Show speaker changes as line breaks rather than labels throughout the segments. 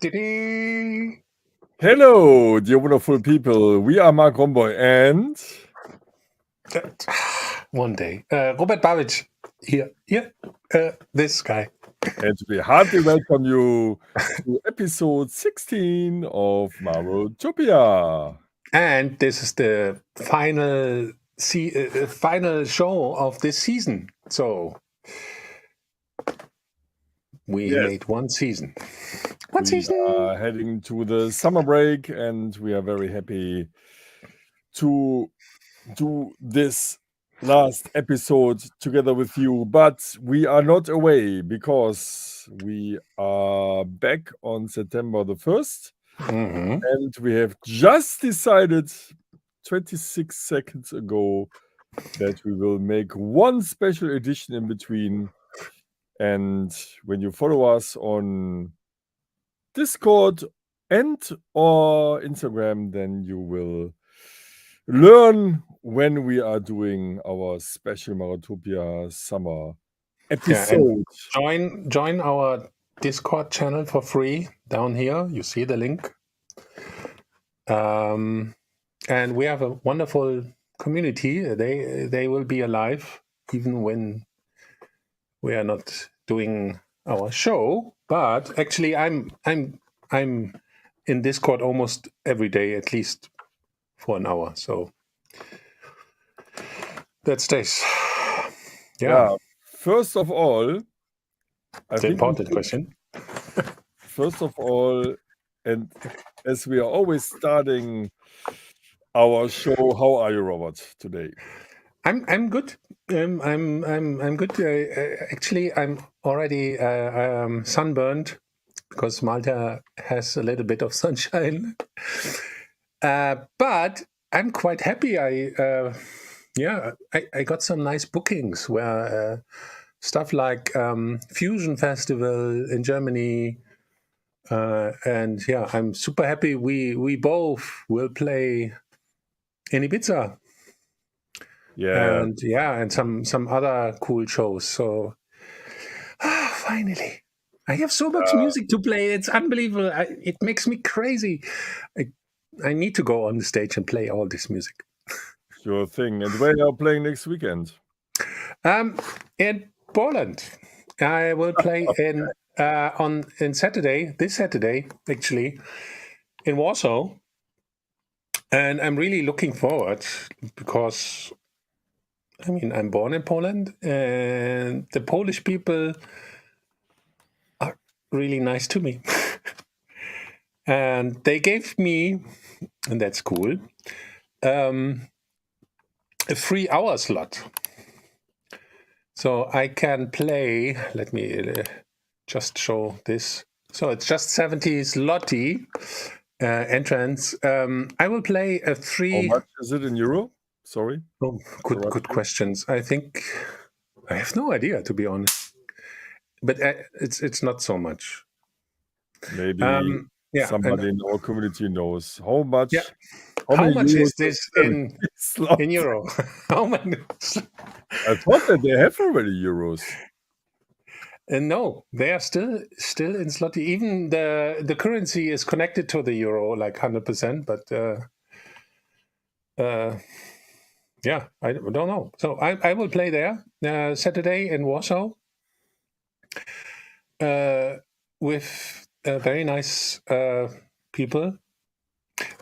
Dee-dee.
Hello, dear wonderful people. We are Mark Romboy and
One day. Robert Babic. Here. This guy.
we heartily welcome you to episode 16 of Marotopia.
And this is the final show of this season. So we made one season.
We are heading to the summer break and we are very happy to do this last episode together with you, but we are not away because we are back on September the 1st. And we have just decided 26 seconds ago that we will make one special edition in between. And when you follow us on Discord and or Instagram, then you will learn when we are doing our special Marotopia summer episode.
Join our Discord channel for free down here. You see the link. And we have a wonderful community. They will be alive even when we are not doing our show. But actually, I'm in Discord almost every day, at least for an hour. So that stays. Yeah.
First of all,
the important question.
First of all, and as we are always starting our show, how are you, Robert, today?
I'm good. I'm good. Actually, I'm already sunburned because Malta has a little bit of sunshine. But I'm quite happy. I got some nice bookings where stuff like Fusion Festival in Germany. And yeah, I'm super happy. We both will play in Ibiza. And some other cool shows. So finally, I have so much music to play. It's unbelievable. It makes me crazy. I need to go on the stage and play all this music.
Sure thing. And where are you playing next weekend?
In Poland. I will play in Saturday, this Saturday, actually, in Warsaw. And I'm really looking forward because, I mean, I'm born in Poland and the Polish people are really nice to me. And they gave me, and that's cool, a 3-hour slot. So I can play, let me just show this. So it's just 70 zloty entrance. I will play a 3...
How much is it in euro? Sorry.
Oh, good questions. I think I have no idea, to be honest. But it's not so much.
Maybe somebody in our community knows how much.
Yeah. How much is this in euro? How much?
I thought that they have already euros.
No, they are still in zloty. Even the currency is connected to the euro, like 100%. But yeah, I don't know. So I will play there Saturday in Warsaw with very nice people.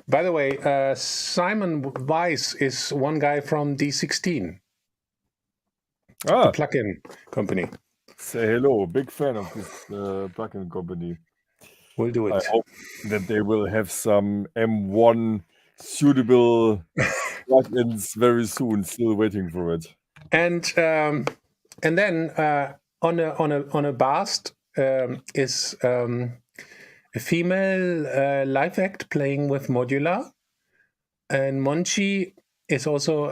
By the way, Simon Weiss is one guy from D16, the plugin company.
Say hello, big fan of this plugin company.
We'll do it.
I hope that they will have some M1 suitable plugins very soon. Still waiting for it.
And then on a Bast is a female live act playing with Modular, and Monchi is also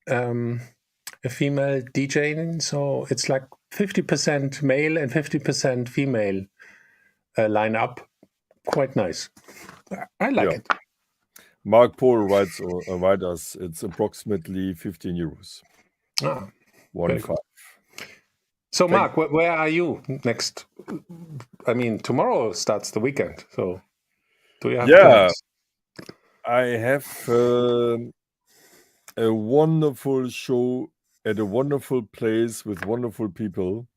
a female DJ. So it's like 50% male and 50% female lineup. Quite nice. I like it.
Mark Paul writes us. It's approximately 15 euros. 1.5.
So, Mark, where are you next I mean, tomorrow starts the weekend. So, do you have
Yeah,
plans?
I have a wonderful show at a wonderful place with wonderful people.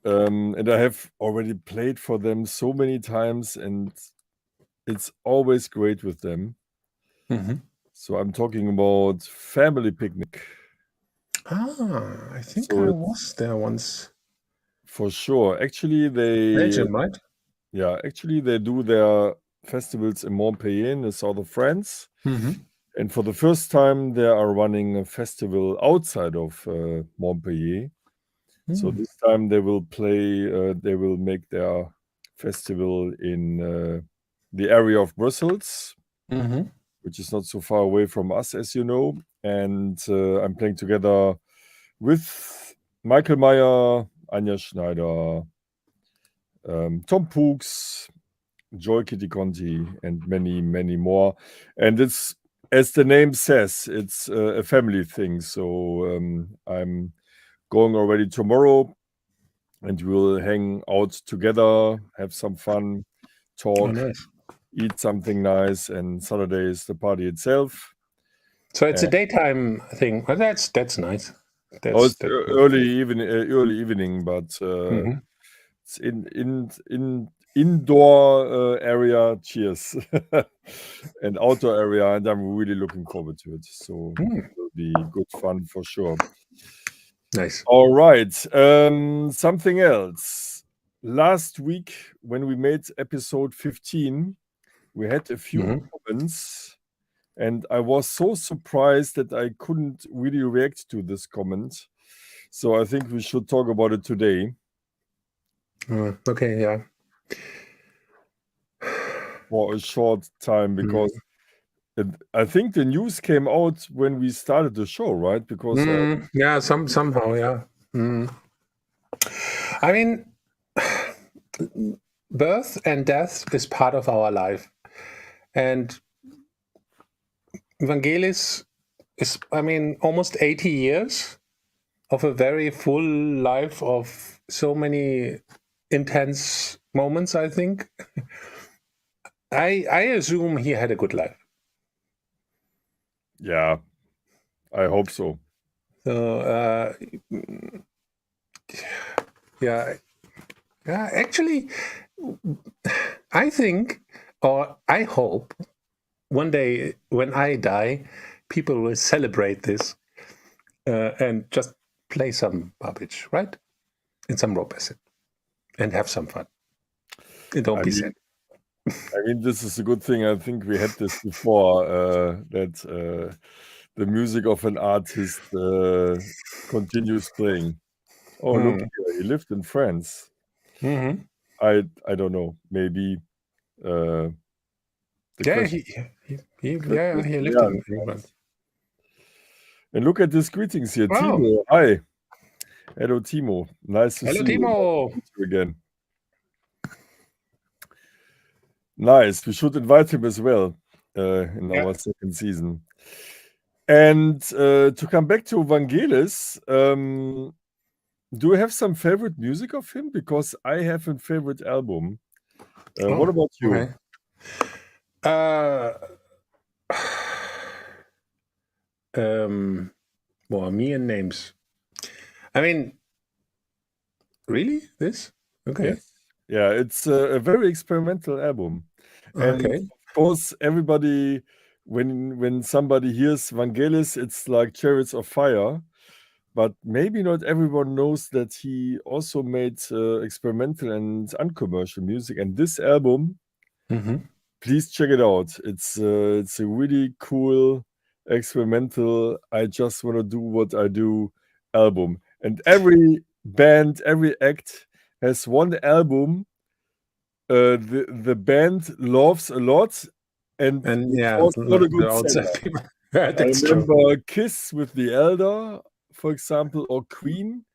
And I have already played for them so many times, and it's always great with them.
Mm-hmm.
So I'm talking about Family Picnic.
Ah, I think
So
I
it's
was there once.
for sure. Actually,
Belgium, right?
they do their festivals in Montpellier in the south of France.
Mm-hmm.
And for the first time, they are running a festival outside of Montpellier. So this time they will they will make their festival in the area of Brussels,
Mm-hmm.
which is not so far away from us, as you know. And I'm playing together with Michael Meyer, Anja Schneider, Tom Pooks, Joy Kitty Conti, and many, many more. And it's, as the name says, it's a family thing. So I'm going already tomorrow, and we'll hang out together, have some fun,
Oh,
talk,
nice.
eat something nice, and Saturday is the party itself.
So it's a
And,
daytime thing. Well, that's nice.
it's
That's good.
early evening, but
Mm-hmm.
it's in indoor area. Cheers, and outdoor area, and I'm really looking forward to it. So it will be good fun for sure.
Nice.
All right. Something else. Last week, when we made episode 15, we had a few comments, and I was so surprised that I couldn't really react to this comment. So I think we should talk about it today.
Okay, yeah.
For a short time, because I think the news came out when we started the show, right? Because
Yeah, somehow, yeah. I mean, birth and death is part of our life, and Vangelis is, I mean, almost 80 years of a very full life of so many intense moments, I think. I assume he had a good life.
yeah, I hope so.
So, yeah, actually, I think, or I hope, one day when I die, people will celebrate this and just play some garbage, right? And some rope acid and have some fun. And don't be sad.
I mean, this is a good thing. I think we had this before, that the music of an artist continues playing. Oh, look here, he lived in France.
Mm-hmm.
I don't know. Maybe the
Yeah,
question.
he lived in France.
And look at these greetings here.
Wow.
Timo, hi. Hello, Timo. Nice to
Hello,
see
Timo.
you again. Nice. We should invite him as well in our second season. And to come back to Vangelis, do you have some favorite music of him? Because I have a favorite album. What about you?
Okay. Well, me and names. I mean, really? This? Okay.
Yes. Yeah, it's a very experimental album. And
Okay.
of course, everybody, when somebody hears Vangelis, it's like Chariots of Fire. But maybe not everyone knows that he also made experimental and uncommercial music. And this album, please check it out. It's a really cool experimental. I just want to do what I do album. And every band, every act has one album the band loves a lot, and
yeah,
was not a
the
good
outside
singer.
people.
I
That's true.
remember Kiss with the Elder, for example, or Queen.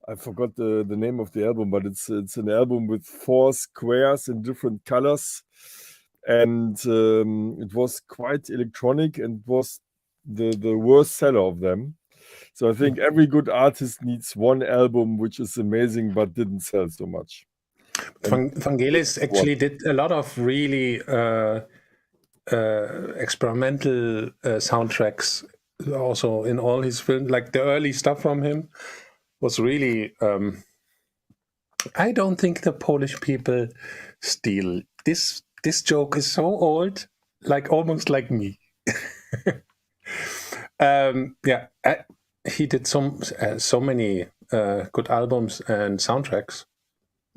I forgot the name of the album, but it's an album with 4 squares in different colors, and it was quite electronic and was the worst seller of them. So I think every good artist needs one album which is amazing but didn't sell so much.
Vangelis actually did a lot of really experimental soundtracks also in all his films. Like the early stuff from him was really I don't think the Polish people steal this. This joke is so old, like almost like me. He did so many good albums and soundtracks.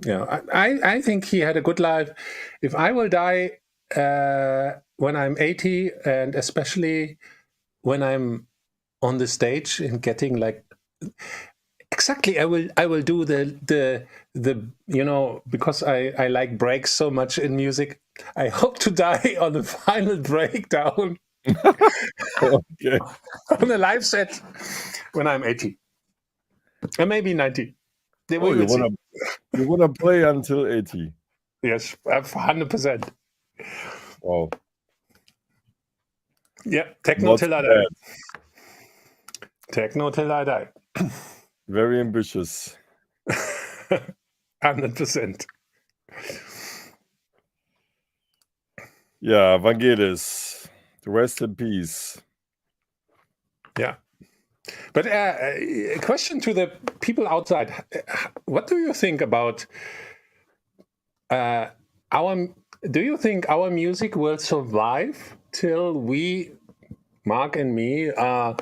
I think he had a good life. If I will die when I'm 80, and especially when I'm on the stage and getting like exactly, I will do the because I like breaks so much in music. I hope to die on the final breakdown.
Okay.
On a live set when I'm 80 and maybe 90.
You wanna play until 80?
Yes, 100%.
Wow.
Yeah, techno
Not
till I
bad.
die. Techno till I die.
Very ambitious.
100%.
Yeah, Vangelis. Rest in peace.
Yeah. But a question to the people outside. What do you think about do you think our music will survive till we, Mark and me, are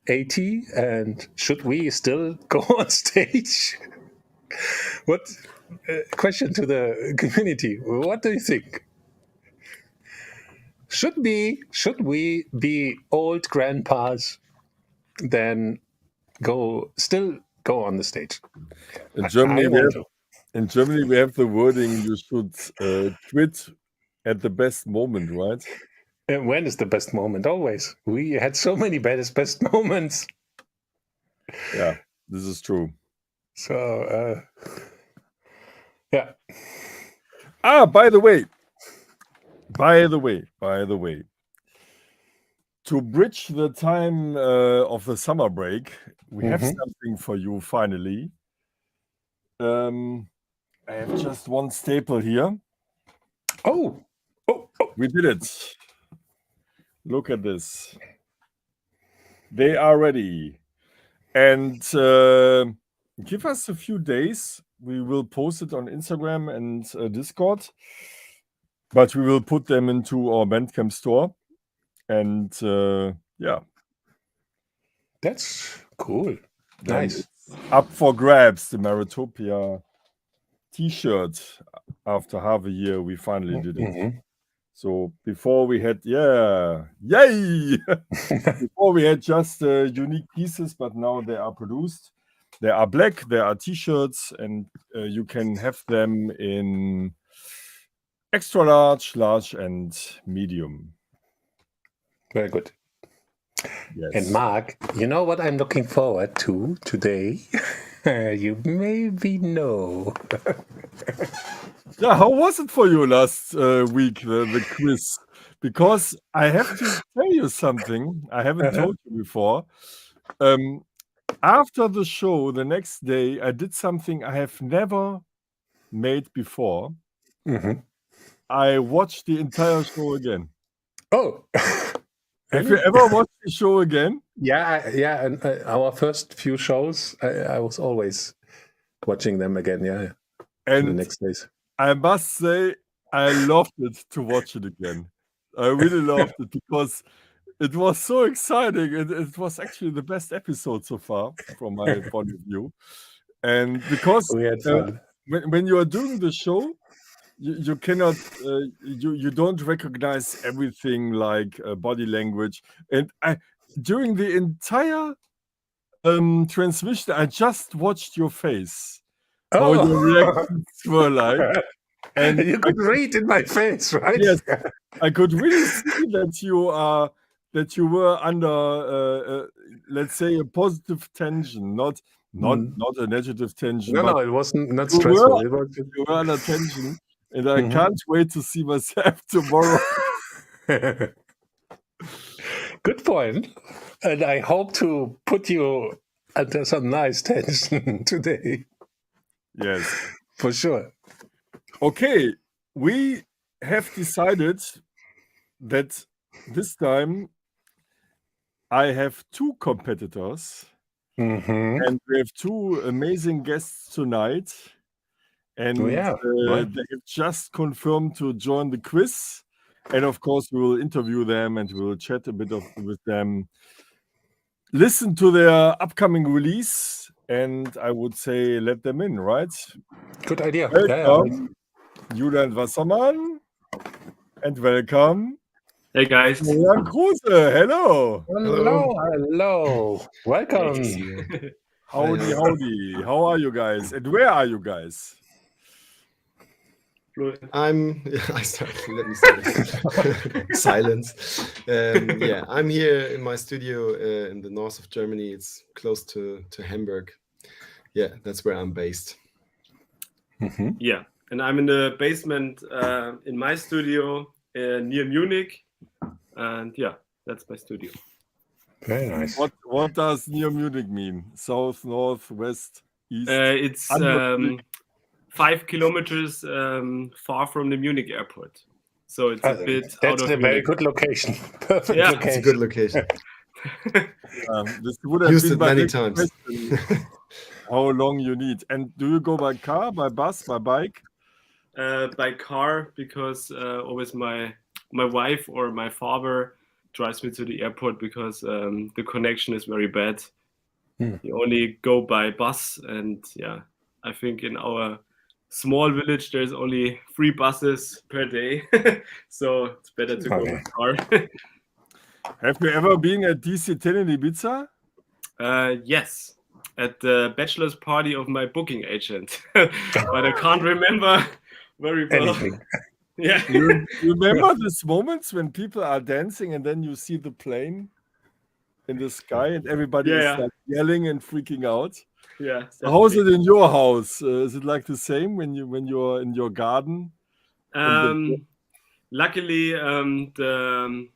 80? And should we still go on stage? What question to the community? What do you think? Should we be old grandpas then still go on the stage?
In Germany, we have the wording you should quit at the best moment, right?
And when is the best moment? Always. We had so many best moments.
Yeah, this is true.
So, yeah.
By the way, to bridge the time of the summer break, we have something for you finally. I have just one staple here.
Oh.
We did it. Look at this. They are ready. And give us a few days. We will post it on Instagram and Discord. But we will put them into our Bandcamp store. And yeah.
That's cool.
Then
Nice.
it's up for grabs, the Marotopia t-shirt. After half a year, we finally did it. So before we had, yay! Before we had just unique pieces, but now they are produced. They are black, they are t-shirts, and you can have them in extra large, large, and medium.
Very good.
Yes.
And Mark, you know what I'm looking forward to today? You maybe know.
Yeah, how was it for you last week, the quiz? Because I have to tell you something I haven't told you before. After the show, the next day, I did something I have never made before. I watched the entire show again.
Oh.
Have you ever watched the show again?
Yeah. And our first few shows, I was always watching them again. Yeah.
And
the next days.
I must say, I loved it to watch it again. I really loved it because it was so exciting. It was actually the best episode so far from my point of view. And because
we had fun.
When you are doing the show, you cannot, you don't recognize everything like body language. And during the entire transmission, I just watched your face. How your reactions were like.
And you could read in my face, right?
Yes, I could really see that you were under, let's say, a positive tension, not a negative tension.
No, it wasn't not stressful.
You were under tension, and I can't wait to see myself tomorrow.
Good point. And I hope to put you under some nice tension today.
Yes,
for sure.
Okay, we have decided that this time I have two competitors, and we have two amazing guests tonight. And
Oh, yeah. Right.
they have just confirmed to join the quiz. And of course, we will interview them and we will chat a bit with them, listen to their upcoming release, and I would say let them in, right?
Good idea.
Welcome, Julian Wassermann, and welcome,
Hey guys.
Florian Kruse. Hello.
Hello. Welcome.
Howdy, howdy. How are you guys? And where are you guys?
I start. Let me start. Silence. Yeah, I'm here in my studio in the north of Germany. It's close to Hamburg. Yeah, that's where I'm based.
Yeah, and I'm in the basement in my studio near Munich, and yeah, that's my studio.
Very nice.
What does near Munich mean? South, north, west, east?
It's 5 kilometers far from the Munich airport, so it's a bit out of
That's a very good location. Perfect location.
It's a good location.
This would have
Used
been
it
my
many
next
times.
question. How long you need? And do you go by car, by bus, by bike?
By car, because always my wife or my father drives me to the airport because the connection is very bad. You only go by bus, and yeah, I think in our small village there's only 3 buses per day, so it's better to go by car.
Have you ever been at DC10 in Ibiza?
Yes, at the bachelor's party of my booking agent, but I can't remember very well.
Anything.
Yeah.
You remember these moments when people are dancing and then you see the plane in the sky and everybody is like yelling and freaking out?
Yeah.
How is it in your house? Is it like the same when you're in your garden?
Luckily, the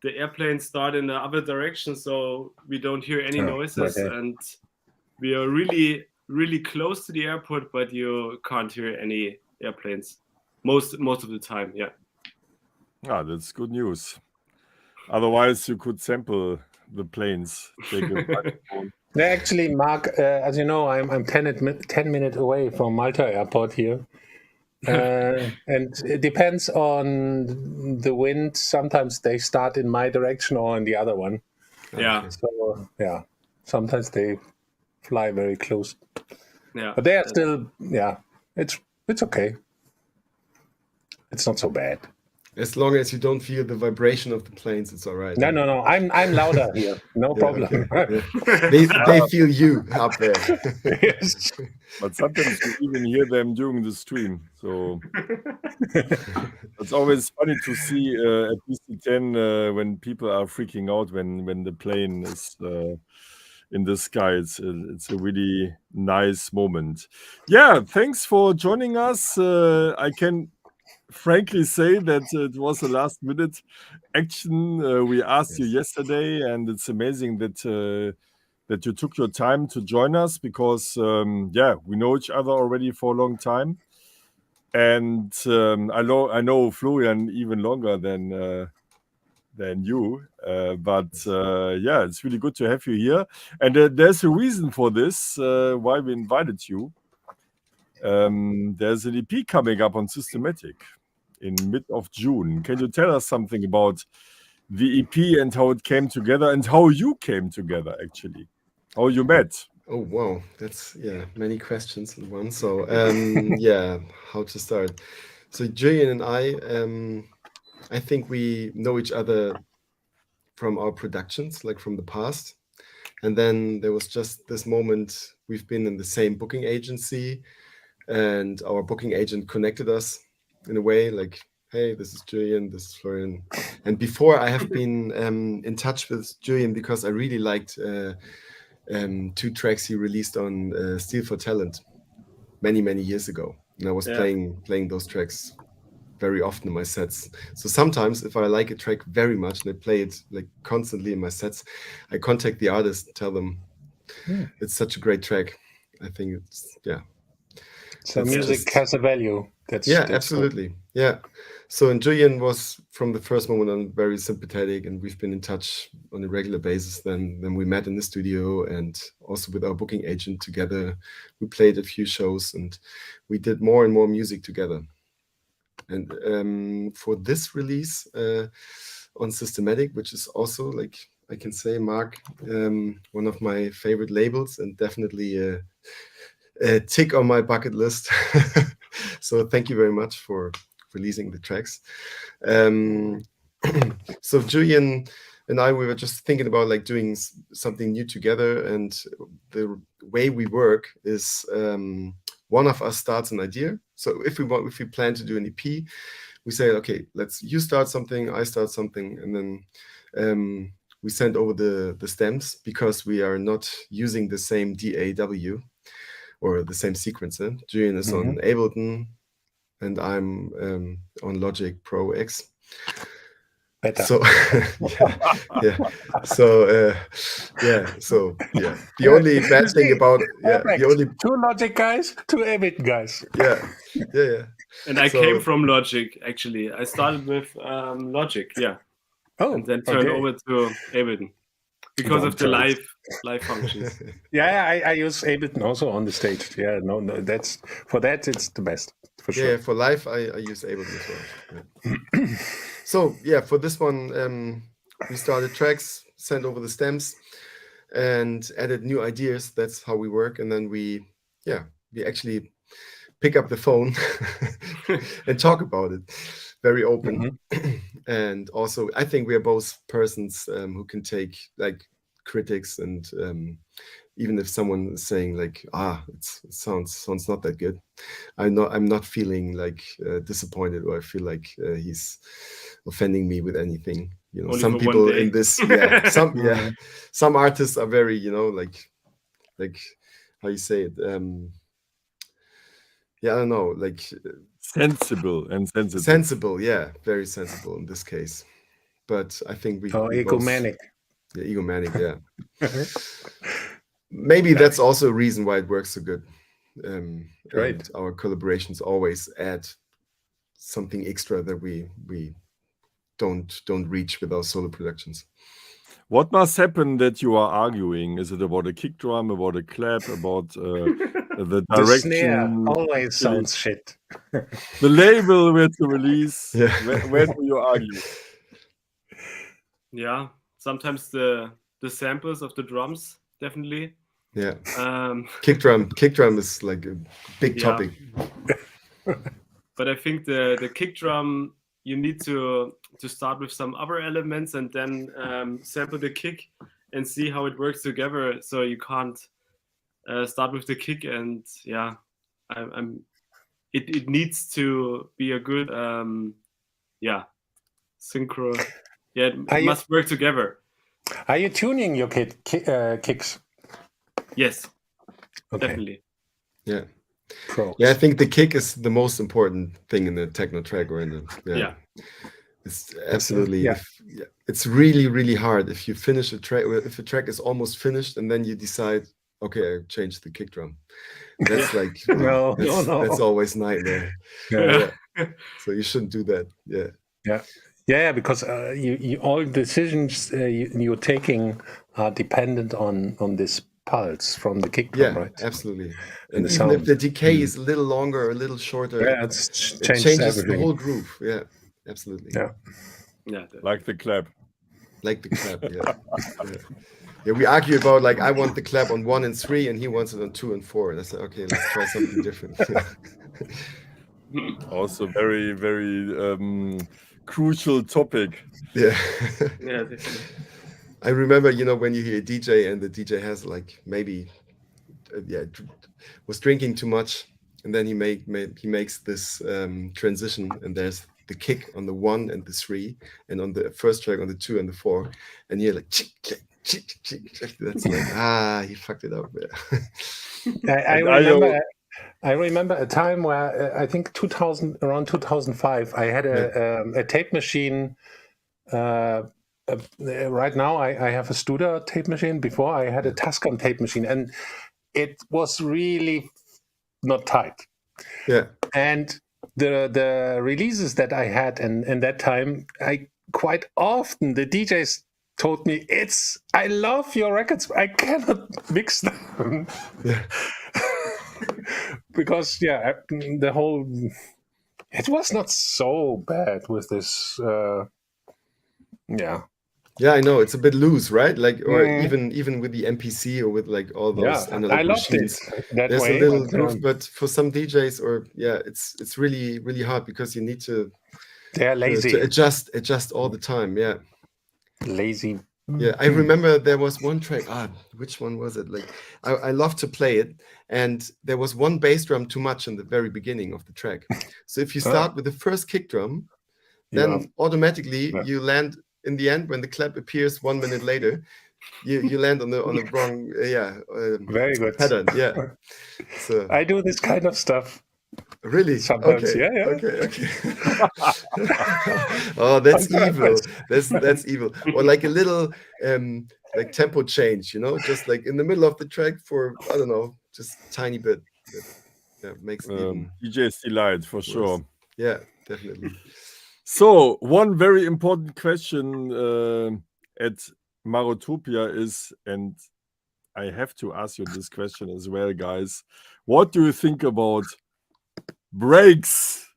airplanes start in the other direction, so we don't hear any noises, and we are really, really close to the airport, but you can't hear any airplanes most of the time. Yeah.
Ah, that's good news. Otherwise, you could sample the planes. Take a microphone.
Actually, Mark, as you know, I'm 10 minutes away from Malta airport here. And it depends on the wind. Sometimes they start in my direction or in the other one.
Yeah.
So, yeah, sometimes they fly very close.
Yeah.
But they are still, it's okay. It's not so bad.
As long as you don't feel the vibration of the planes, it's all right.
No. I'm louder here. No problem.
Okay. Yeah. They feel you up there.
Yes.
But sometimes you even hear them during the stream. So it's always funny to see at DC10 when people are freaking out when the plane is in the sky. It's a really nice moment. Yeah, thanks for joining us. I can frankly say that it was a last minute action. We asked you yesterday, and it's amazing that you took your time to join us because we know each other already for a long time, and I know Florian even longer than you, but it's really good to have you here, and there's a reason for this why we invited you. There's an EP coming up on Systematic in mid of June. Can you tell us something about the EP and how it came together and how you came together, actually? How you met?
Oh, wow. That's, many questions in one. So, how to start? So Julian and I think we know each other from our productions, like from the past. And then there was just this moment, we've been in the same booking agency, and our booking agent connected us in a way like, hey, this is Julian, this is Florian. And before I have been in touch with Julian because I really liked 2 tracks he released on Steel for Talent many years ago. And I was playing those tracks very often in my sets. So sometimes if I like a track very much and I play it like constantly in my sets, I contact the artist, tell them it's such a great track. I think it's
So
That's
music
just-
has a value. That's good.
Absolutely. Yeah. So, and Julian was from the first moment on very sympathetic, and we've been in touch on a regular basis. Then we met in the studio, and also with our booking agent together, we played a few shows, and we did more and more music together. And for this release on Systematic, which is also, like I can say, Mark, one of my favorite labels, and definitely a tick on my bucket list. So thank you very much for releasing the tracks. So Julian and I, we were just thinking about like doing something new together, and the way we work is one of us starts an idea. So if we plan to do an EP, we say, okay, you start something, I start something, and then we send over the stems, because we are not using the same DAW or the same sequencer. Julian is on Ableton, and I'm on Logic Pro X.
Better.
So the only bad thing about
Perfect.
the only
2 Logic guys, 2 Ableton guys.
yeah.
And I
So-
came from Logic, actually. I started with Logic,
Oh,
and then turned
okay.
over to Ableton because of the
Don't
live functions.
Yeah, I use Ableton also on the stage. Yeah, no, that's for that it's the best for sure.
Yeah, for live I use Ableton as well. Yeah. So for this one, we started tracks, sent over the stems, and added new ideas. That's how we work. And then we actually pick up the phone and talk about it, very open. And also, I think we are both persons who can take like critics, and even if someone is saying like, it sounds not that good, I'm not feeling like disappointed, or I feel like he's offending me with anything. You know,
Only
some
for
people
1 day.
in this, some artists are very, like how you say it. I don't know, like
Sensible and sensitive.
sensible, very sensible in this case. But I think we both-
egomanic.
Yeah, egomanic, yeah. Maybe that's also a reason why it works so good.
Right.
And our collaborations always add something extra that we don't reach with our solo productions.
What must happen that you are arguing? Is it about a kick drum, about a clap, about the
The snare
direction?
always sounds shit.
The label where to release?
Yeah.
Where do you argue?
Yeah, sometimes the samples of the drums, definitely.
Yeah.
Um,
Kick drum is like a big
Yeah.
topic.
but I think the kick drum, you need to start with some other elements and then sample the kick and see how it works together. So you can't start with the kick, and it needs to be a good synchro. Yeah, it must work together.
Are you tuning your kicks?
Yes,
Okay.
definitely.
Yeah.
Pros.
Yeah, I think the kick is the most important thing in the techno track, or in the
Yeah.
It's absolutely
Yeah.
It's really, really hard if you finish a track, if a track is almost finished and then you decide, okay, I changed the kick drum. That's like
No.
that's always nightmare.
Yeah.
So you shouldn't do that.
Yeah, because you all decisions you're taking are dependent on this pulse from the kick drum, right?
Absolutely.
And
And
the
even if
sound.
the decay is a little longer or a little shorter,
Yeah,
it
it
changes the
everything.
whole groove. Yeah, absolutely.
Yeah.
Yeah.
Like the clap.
Like the clap, yeah. We argue about like, I want the clap on 1 and 3 and he wants it on 2 and 4. And I said, okay, let's try something different.
Also very, very crucial topic.
Yeah.
Yeah, definitely.
I remember, when you hear a DJ and the DJ has like maybe was drinking too much, and then he makes this transition, and there's the kick on the 1 and the 3, and on the first track on the 2 and the 4, and you're like chick, chick, chick, chick, chick. That's like he fucked it up.
I remember a time where I think around 2005 I had a tape machine. Right now I have a Studer tape machine. Before I had a Tascam tape machine, and it was really not tight.
Yeah.
And the releases that I had in that time, I quite often the DJs told me, I love your records, I cannot mix them.
Yeah.
Because the whole, it was not so bad with this
Yeah, I know it's a bit loose, right? Like, or even with the MPC or with like all those analog
I loved
machines,
it that
there's
way,
a little
but,
groove. But for some DJs, or it's really really hard because you need to
they're lazy.
to adjust all the time. Yeah.
Lazy.
Yeah, I remember there was one track. Which one was it? Like, I love to play it, and there was one bass drum too much in the very beginning of the track. So if you start with the first kick drum, then automatically you land in the end when the clap appears 1 minute later. You land on the wrong
very good
pattern. Yeah. So
I do this kind of stuff.
Really?
Sometimes,
okay.
yeah.
Okay. Oh, that's evil. That's evil. Or like a little like tempo change, just like in the middle of the track for, I don't know, just tiny bit. That makes it even
DJ's delight for
worse.
sure.
Yeah, definitely.
So one very important question at Marotopia is, and I have to ask you this question as well, guys. What do you think about breaks?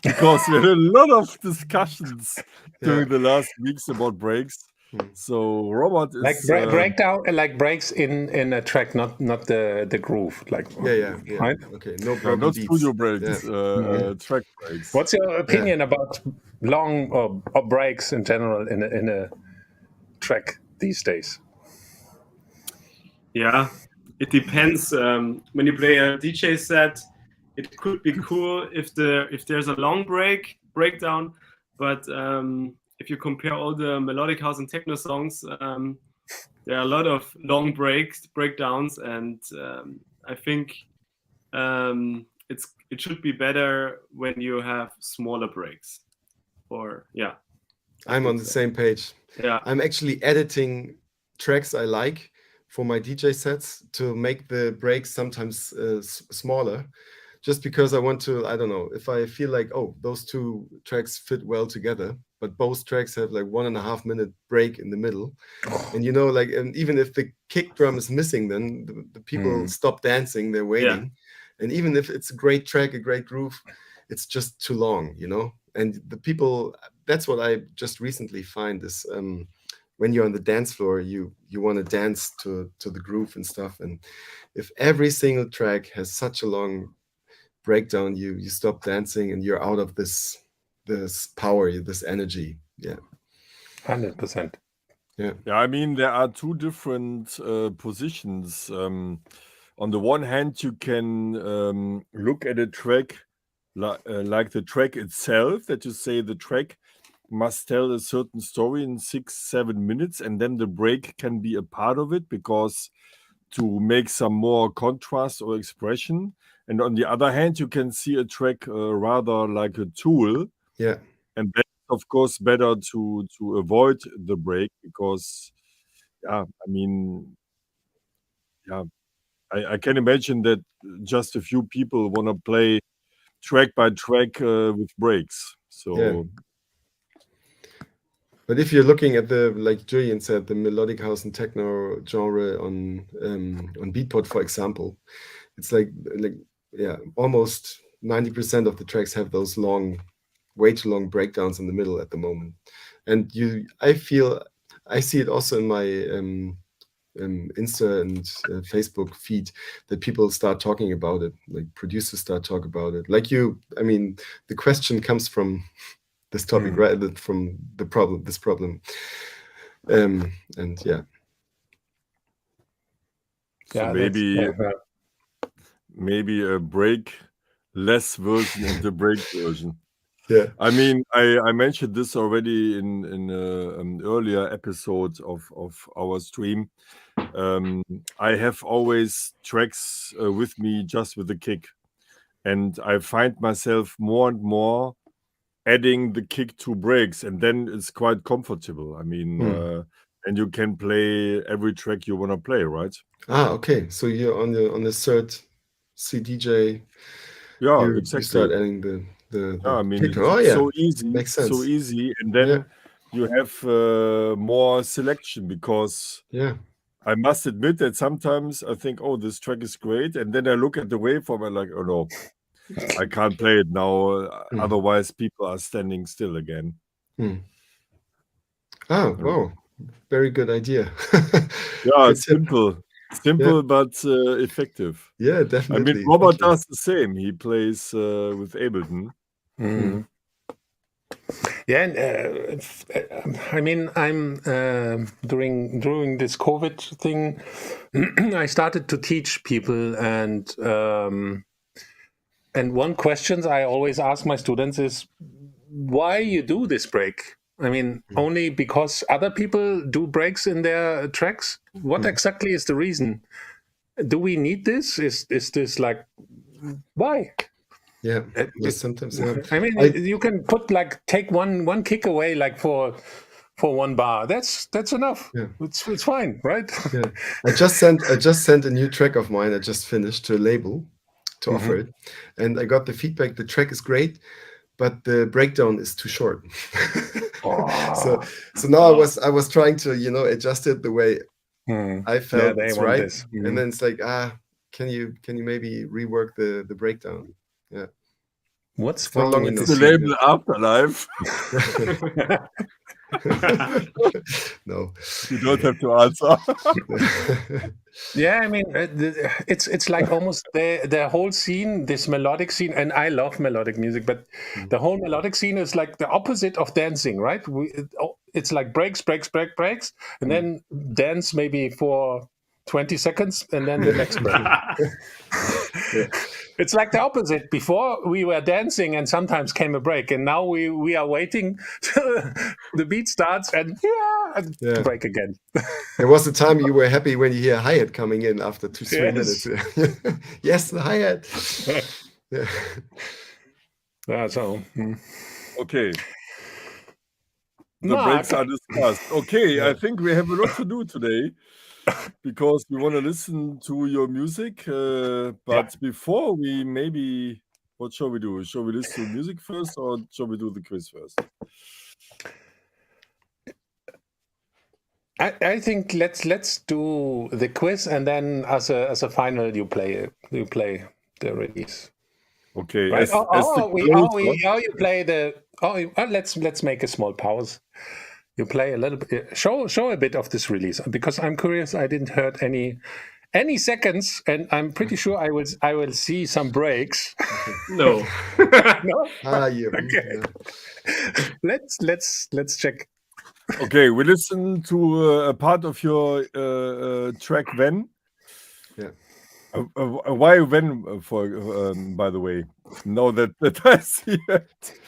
Because we had a lot of discussions during the last weeks about breaks. So Robert is
like breakdown, like breaks in a track, not the groove. Like
right? Okay, no broken
not
beats.
studio breaks, track breaks.
What's your opinion about long or breaks in general in a track these days?
Yeah, it depends. When you play a DJ set, it could be cool if there's a long breakdown, but if you compare all the melodic house and techno songs, there are a lot of long breakdowns, and I think it should be better when you have smaller breaks.
I'm on the same page.
Yeah,
I'm actually editing tracks I like for my DJ sets to make the breaks sometimes smaller, just because I want to, I don't know, if I feel like, those two tracks fit well together, but both tracks have like 1.5 minute break in the middle. And and even if the kick drum is missing, then the people stop dancing, they're waiting. Yeah. And even if it's a great track, a great groove, it's just too long, And the people, that's what I just recently find is when you're on the dance floor, you want to dance to the groove and stuff. And if every single track has such a long breakdown, you stop dancing and you're out of this power, this energy. Yeah.
100%.
Yeah, I mean, there are two different positions. On the one hand, you can look at a track like the track itself, that you say the track must tell a certain story in 6-7 minutes, and then the break can be a part of it because to make some more contrast or expression. And on the other hand, you can see a track rather like a tool.
Yeah.
And that's, of course, better to avoid the break because, I can imagine that just a few people want to play track by track with breaks. So.
Yeah. But if you're looking at like Julian said, the melodic house and techno genre on Beatport, for example, it's like almost 90% of the tracks have those way too long breakdowns in the middle at the moment. And I see it also in my Insta and Facebook feed that people start talking about it, like producers start talking about it. Like the question comes from this topic, right? From this problem. And yeah.
So maybe a break less version of the break version.
Yeah.
I mean, I mentioned this already in an earlier episode of our stream. I have always tracks with me just with the kick. And I find myself more and more adding the kick to breaks, and then it's quite comfortable. I mean, and you can play every track you want to play, right?
Okay. So you're on the third CDJ
Yeah,
you
exactly.
start adding the
I mean,
techno.
it's
Oh yeah,
so easy,
makes sense.
so easy, and then you have more selection, because I must admit that sometimes I think, oh, this track is great, and then I look at the waveform and like, oh no, I can't play it now. Otherwise, people are standing still again.
Oh, wow, very good idea.
Yeah, simple but effective.
Yeah,
I
definitely.
mean, Robert does the same. He plays with Ableton.
Yeah, and I mean, I'm during this COVID thing, I started to teach people, and one question I always ask my students is, why you do this break? I mean, only because other people do breaks in their tracks? What exactly is the reason? Do we need this? Is this like, why?
Yeah, sometimes.
I mean, you can put like take one kick away like for one bar. That's enough.
Yeah.
It's fine, right?
Yeah. I just sent a new track of mine. I just finished to a label to offer it, and I got the feedback. The track is great, but the breakdown is too short. So now I was trying to adjust it the way I felt it's right, and then it's like can you maybe rework the breakdown? Yeah.
What's wrong with
the label Afterlife?
No,
you don't have to answer.
Yeah, I mean, it's like almost the whole scene, this melodic scene, and I love melodic music, but the whole melodic scene is like the opposite of dancing, right? It's like breaks, and then dance maybe for 20 seconds, and then the next break. It's like the opposite. Before we were dancing and sometimes came a break, and now we are waiting till the beat starts and break again.
There was a time you were happy when you hear hi-hat coming in after 2-3 minutes. Yes, the hi-hat.
So
okay. The breaks are discussed. Okay, I think we have a lot to do today, because we want to listen to your music. But before we what shall we do? Shall we listen to music first, or shall we do the quiz first?
I think let's do the quiz, and then as a final you play the release.
Okay.
Right? You play the. Let's make a small pause. You play a little bit. Show a bit of this release, because I'm curious. I didn't heard any seconds, and I'm pretty sure I will see some breaks.
No.
No.
Yeah.
Okay. Let's check.
Okay, we listen to a part of your track When.
Yeah.
Why When? By the way, no, that I see it.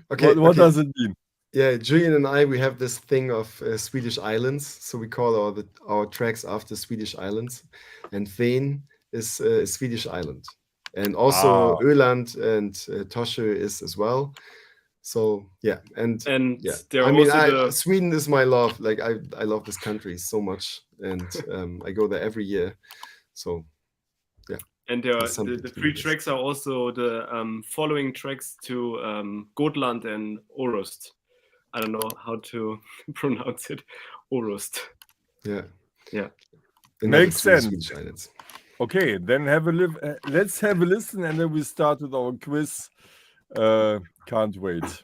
Okay.
What does it mean?
Yeah, Julian and I, we have this thing of Swedish islands, so we call our tracks after Swedish islands, and Ven is a Swedish island, and also Öland and Torsö is as well. So yeah, and I mean, Sweden is my love. Like I love this country so much, and I go there every year. So yeah.
And the 3 tracks are also the following tracks to Gotland and Orust. I don't know how to pronounce it. Orust.
Yeah.
Makes sense. Okay, then let's have a listen, and then we start with our quiz. Can't wait.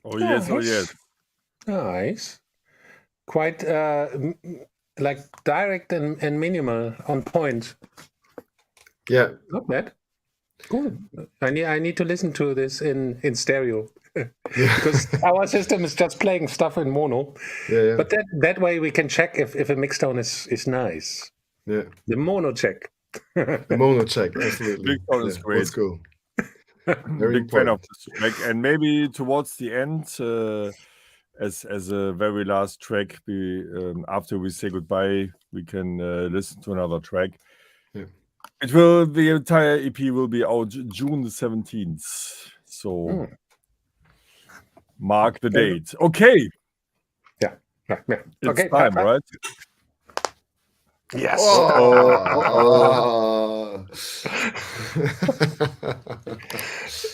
Oh yes, oh yes.
Nice. Quite like direct and minimal, on point.
Yeah.
Not bad. Cool. I need to listen to this in stereo. Because our system is just playing stuff in mono.
Yeah.
But that way we can check if a mixdown is nice.
Yeah.
The mono check.
The mono check, absolutely.
Mixdown is great.
Let's go. Very
Big fan of
important.
this track, and maybe towards the end, as a very last track, after we say goodbye, we can listen to another track.
Yeah.
The entire EP will be out June the 17th. So mark the date. Okay.
Yeah.
It's
Okay.
time, right?
Yes.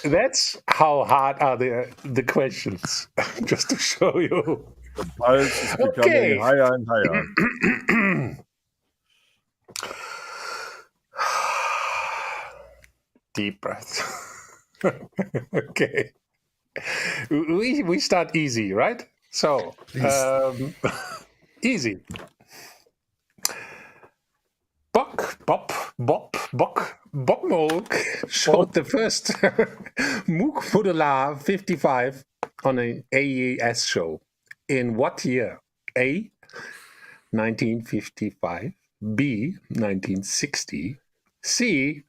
That's how hard are the questions. Just to show you.
The pulse is becoming higher and higher.
Deep breath. Okay. We start easy, right? So easy. Bob Moog showed the first Moog Modular 55 on an AES show. In what year? A. 1955. B. 1960. C.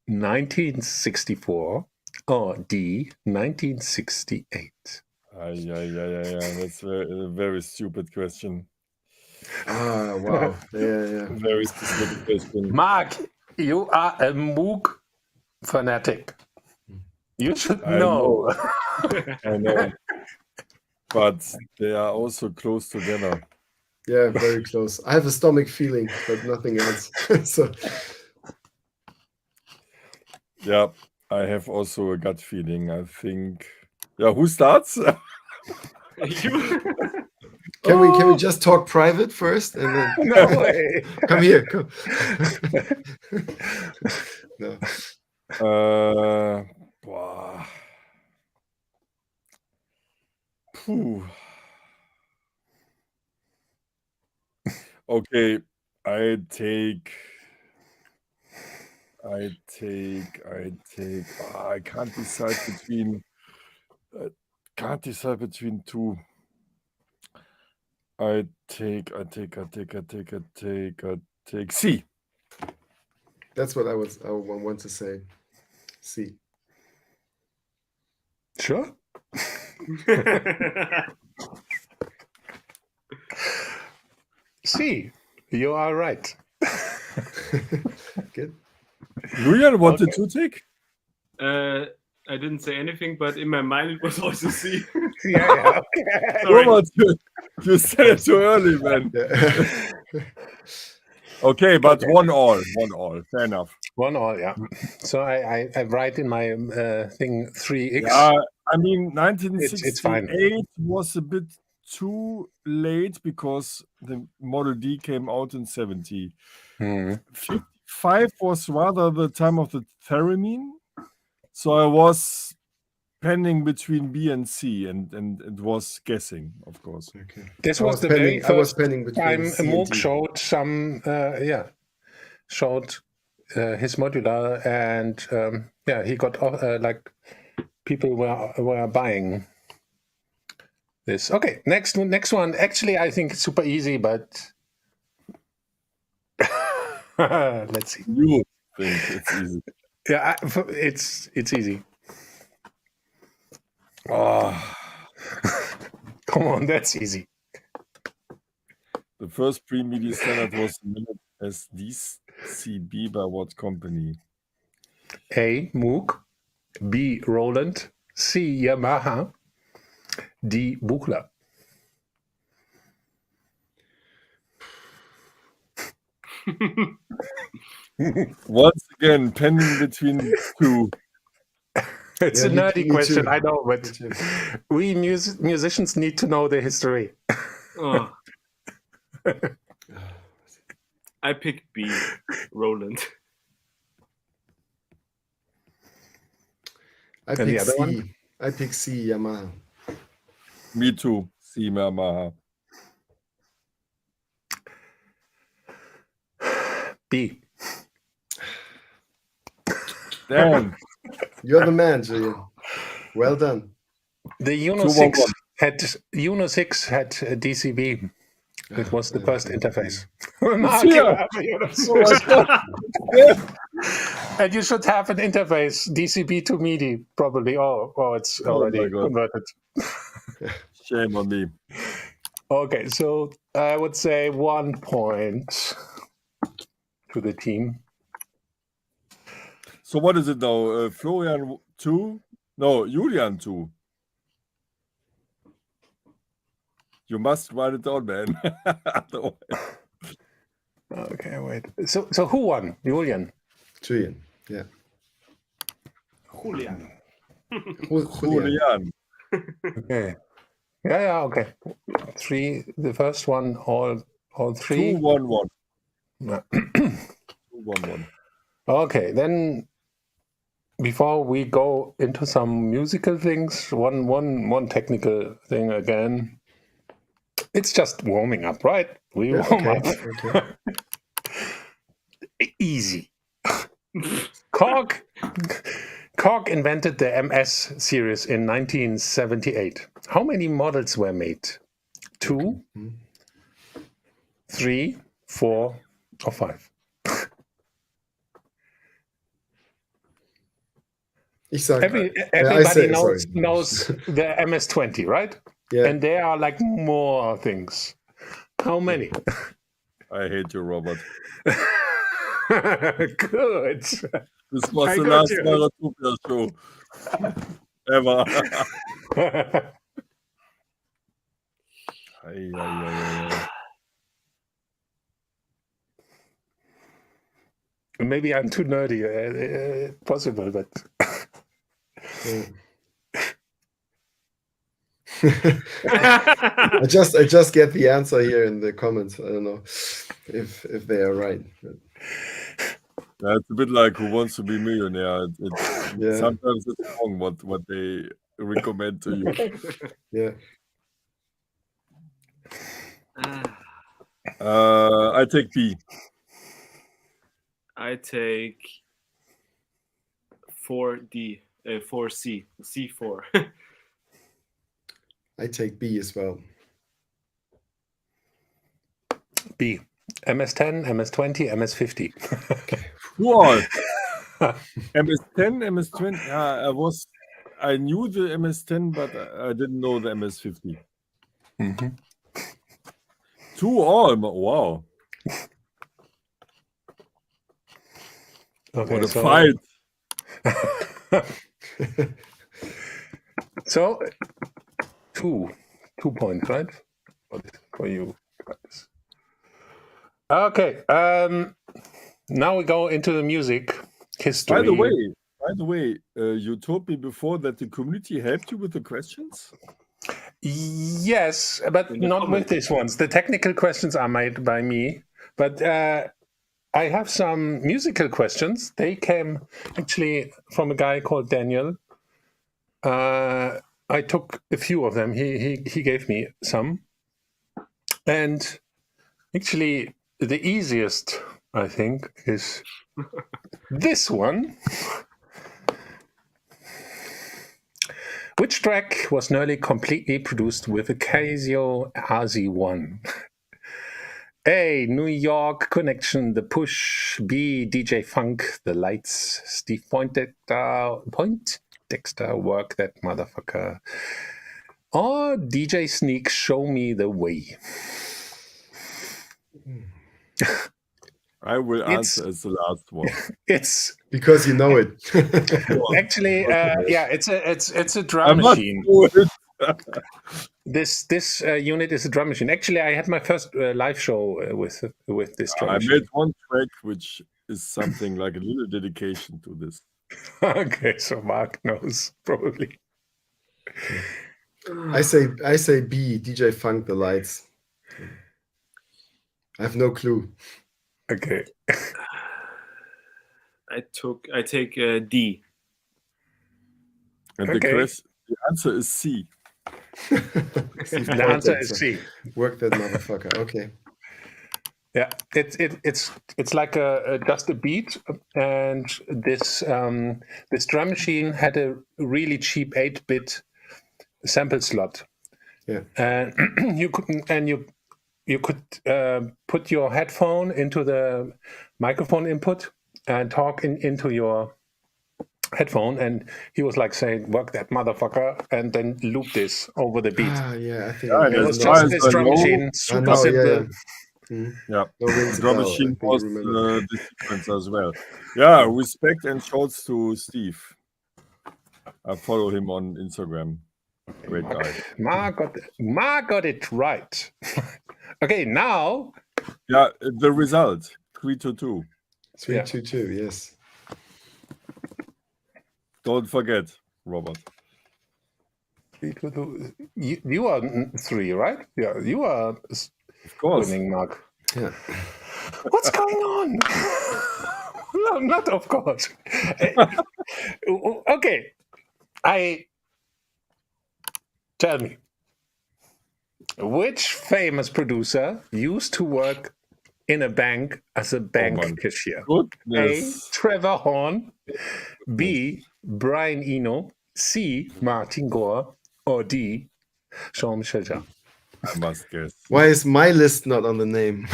1964. Or D. 1968.
Yeah. That's a very stupid question.
Wow. Yeah.
Very specific question.
Mark, you are a Moog fanatic. You should know.
I know. But they are also close together.
Yeah, very close. I have a stomach feeling, but nothing else. So
Yeah, I have also a gut feeling. I think. Yeah, who starts?
You?
can we just talk private first and then
No way.
come here? Come. No.
Boah. Puh. Okay, I take. I can't decide between. Two. I take C.
That's what I want to say. C.
Sure. C. You are right.
Good.
Julian, what did you take?
I didn't say anything, but in my mind it was also C.
Yeah. Okay.
Sorry.
Robert, you said it too early, man.
Yeah.
Okay, but 1-1. Fair enough.
1-1, yeah. So I write in my thing 3x.
Yeah, I mean,
It's fine.
1968 was a bit too late because the Model D came out in 70. 55 was rather the time of the theremin. So I was pending between B and C, and it was guessing, of course.
Okay.
This was the very
I was
first
pending between
time
C and
Moog
D.
showed some, showed his modular, and he got like people were buying this. Okay, next one. Actually, I think it's super easy, but let's see.
You think it's easy?
Yeah, it's easy.
Oh,
Come on, that's easy.
the first pre-MIDI standard was developed as DCB by what company?
A. Moog, B. Roland, C. Yamaha, D. Buchler.
Once again, pending between two.
It's
Yeah,
a
me
nerdy
too.
question, I know,
Me
but
too.
we musicians need to know the history.
Oh. I picked B, Roland.
I
And the
pick
other
C.
one?
I pick C, Yamaha.
Me too. C Yamaha.
B.
Damn.
You're the man, Julian. Well done.
The Uno
2-1-1.
6 had DCB. It was the first interface.
Yeah.
And you should have an interface, DCB to MIDI, probably. Oh, it's already
my God.
converted.
Shame on me.
Okay, so I would say 1 point to the team.
So what is it now? Florian 2? No, Julian 2. You must write it down, man. Otherwise-
Okay, wait. So who won? Julian.
Julian. Yeah.
Julian.
Julian.
Julian.
Okay. Yeah, okay. 3, the first one, all 3.
2-1-1.
Yeah.
2-1-1.
Okay, then before we go into some musical things, one technical thing again. It's just warming up, right? We
Yeah,
warm
okay.
up.
Okay.
Easy. Korg invented the MS series in 1978. How many models were made? 2, 3, 4, or 5?
Ich sag,
Everybody knows
sorry.
the MS-20, right?
Yeah.
And there are like more things. How many?
I hate you, Robert.
Good.
This was
I
the
got
last
you.
Marotopia show ever. Ay, ay, ay, ay.
Maybe I'm too nerdy. Possible, but
I just get the answer here in the comments. I don't know if they are right.
Yeah, it's a bit like Who Wants to Be Millionaire.
Yeah.
Sometimes it's wrong what they recommend to you.
Yeah.
I take B.
I take 4D, 4C, C4.
I take B as well.
B. MS10, MS20, MS50.
Wow. MS10, MS20. I knew the MS10, but I didn't know the MS50.
Mm-hmm.
2 all. Wow.
Okay,
What a
so,
fight.
So 2 points, right? For you guys. Okay. Now we go into the music history.
By the way, you told me before that the community helped you with the questions?
Yes, but
In the
not with
comments.
these ones. The technical questions are made by me, but I have some musical questions. They came actually from a guy called Daniel. I took a few of them. He gave me some, and actually the easiest, I think, is this one. Which track was nearly completely produced with a Casio RZ1? A. New York Connection, The Push. B. DJ Funk, The Lights. Steve Poindexter, Work That Motherfucker. Or DJ Sneak, Show Me the Way.
I will answer as the last one.
It's
Because you know it.
actually, yeah, it's a drum
I'm not
machine.
good.
This unit is a drum machine. Actually, I had my first live show with this drum
I
machine.
made one track which is something like a little dedication to this.
Okay, so Mark knows probably.
I say B, DJ Funk, The Lights. I have no clue.
Okay.
I take D.
And
Okay.
the answer is C.
The answer is C.
Work That Motherfucker. Okay.
Yeah, it's like just a beat, and this drum machine had a really cheap 8-bit sample slot.
Yeah.
And you could put your headphone into the microphone input and talk into your headphone, and he was like saying, "Work that motherfucker," and then loop this over the beat.
Yeah, I think
Yeah,
It was
as
just
far
this
as I
drum
know-
machine, super simple.
Yeah,
No rings a
drum
bell.
machine
I think I
was
remember.
the sequence as well. Yeah, respect and shouts to Steve. I follow him on Instagram. Great guy.
Mark got it right. Okay, now
Yeah, the result 3-2.
3-2-2, yes.
Don't forget, Robert.
you are 3, right? Yeah, you are
Of course.
winning, Mark.
Yeah.
What's going on? No, not of course. Okay, tell me, which famous producer used to work in a bank as a bank cashier?
Goodness.
A. Trevor Horn. B. Brian Eno. C. Martin Gore. Or D. Jean-Michel Jarre.
I must guess.
Why is my list not on the name?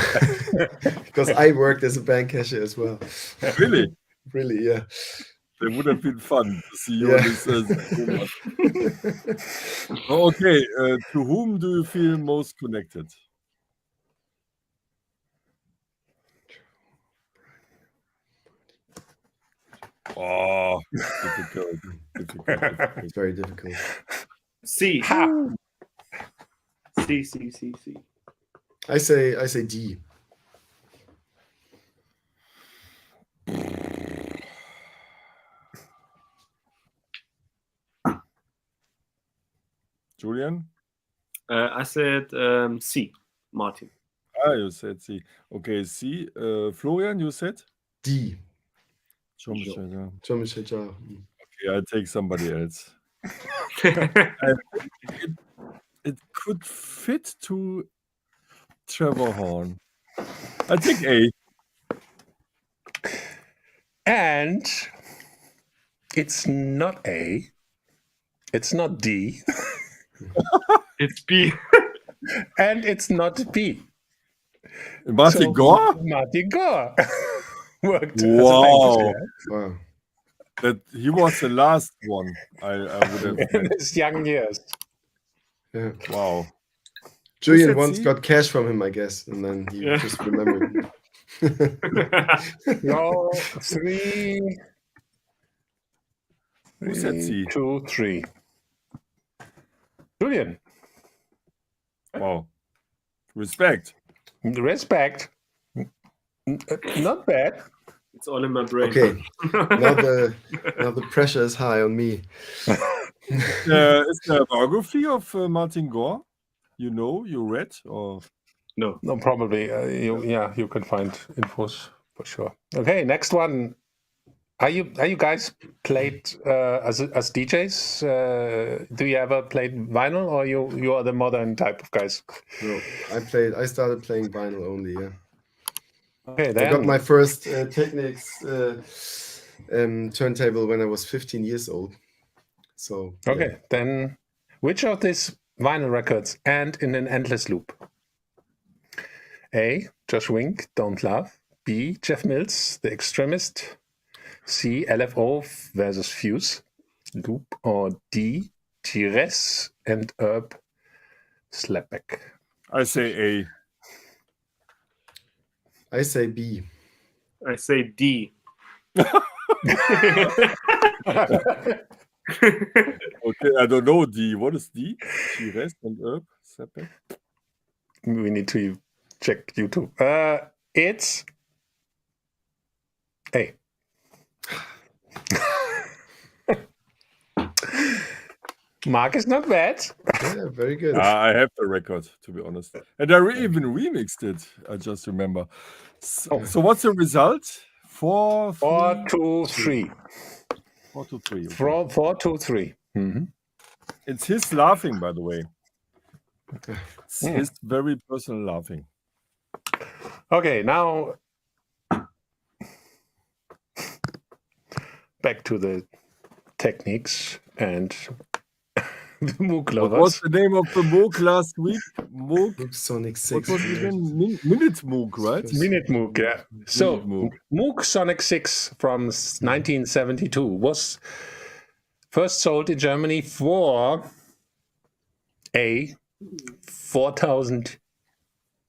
Because I worked as a bank cashier as well.
Really?
Really, yeah.
It would have been fun to see you
Yeah.
on this. Okay, to whom do you feel most connected? Oh, difficult.
It's very difficult.
C.
Ha!
C.
I say D.
Julian?
I said C. Martin.
You said C. Okay, C. Florian, you said?
D.
Jean-Michel, yeah.
Jean-Michel Jarre.
Okay, I'll take somebody else. It could fit to Trevor Horn. I take A.
And it's not A. It's not D.
It's B.
And it's not B.
Martin
So,
Gore?
Martin Gore worked
Wow.
Wow.
That he was the last one I would have
in
met.
his young years.
Yeah.
Wow.
Julian
said
once
C?
got cash from him, I guess, and then he
Yeah.
just remembered.
No, 3.
Who said C?
2, 3. Julian,
Wow. Respect.
respect. Not bad.
It's all in my brain.
Okay, now the pressure is high on me.
Is there a biography of Martin Gore? You read or?
No.
No, probably. You can find infos for sure. Okay, next one. Are you guys played as DJs? Do you ever played vinyl, or you are the modern type of guys?
No, I started playing vinyl only. Yeah.
Okay,
I
then
got my first Technics turntable when I was 15 years old. So
okay, then which of these vinyl records end in an endless loop? A. Josh Wink, Don't Love. B. Jeff Mills, The Extremist. C. LFO versus Fuse, Loop. Or D. Tires and Herb, Slapback.
I say A.
I say B.
I say D.
Okay, I don't know D. What is D? Tires and Herb? Slapback?
We need to check YouTube. It's A. Mark is not bad.
Yeah, very good.
I have the record, to be honest. And I even remixed it, I just remember. So what's the result? 4,
4, 2, 3.
4 to 3. Okay.
4, 2, 3. Mm-hmm.
It's his laughing, by the way. It's his very personal laughing.
Okay, now back to the techniques and the Moog
What
lovers.
was the name of the Moog last week? Moog?
Sonic 6.
What was it again? Minute Moog, right?
Minute Moog, yeah. So
Moog.
Moog Sonic 6 from 1972 was first sold in Germany for A. 4,000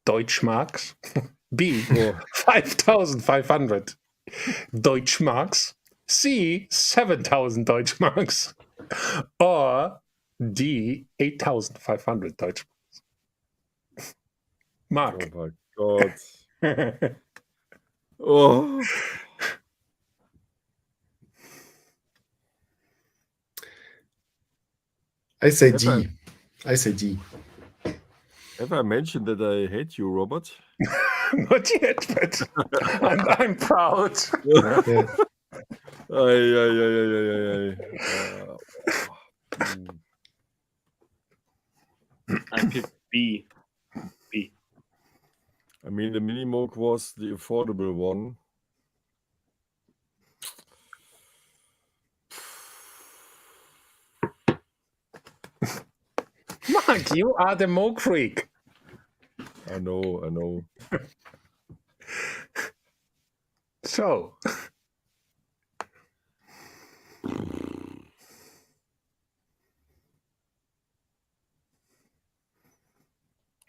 Deutschmarks. B. 5,500 Deutschmarks. C. 7,000 Deutschmarks. Or D. 8,500 Deutschmarks. Mark.
Oh my God. Oh.
I say D. I say D.
Have I mentioned that I hate you, Robert?
Not yet, but I'm proud.
Yeah.
I picked B.
I mean, the Mini Moog was the affordable one.
Mark, you are the Moog freak.
I know.
So,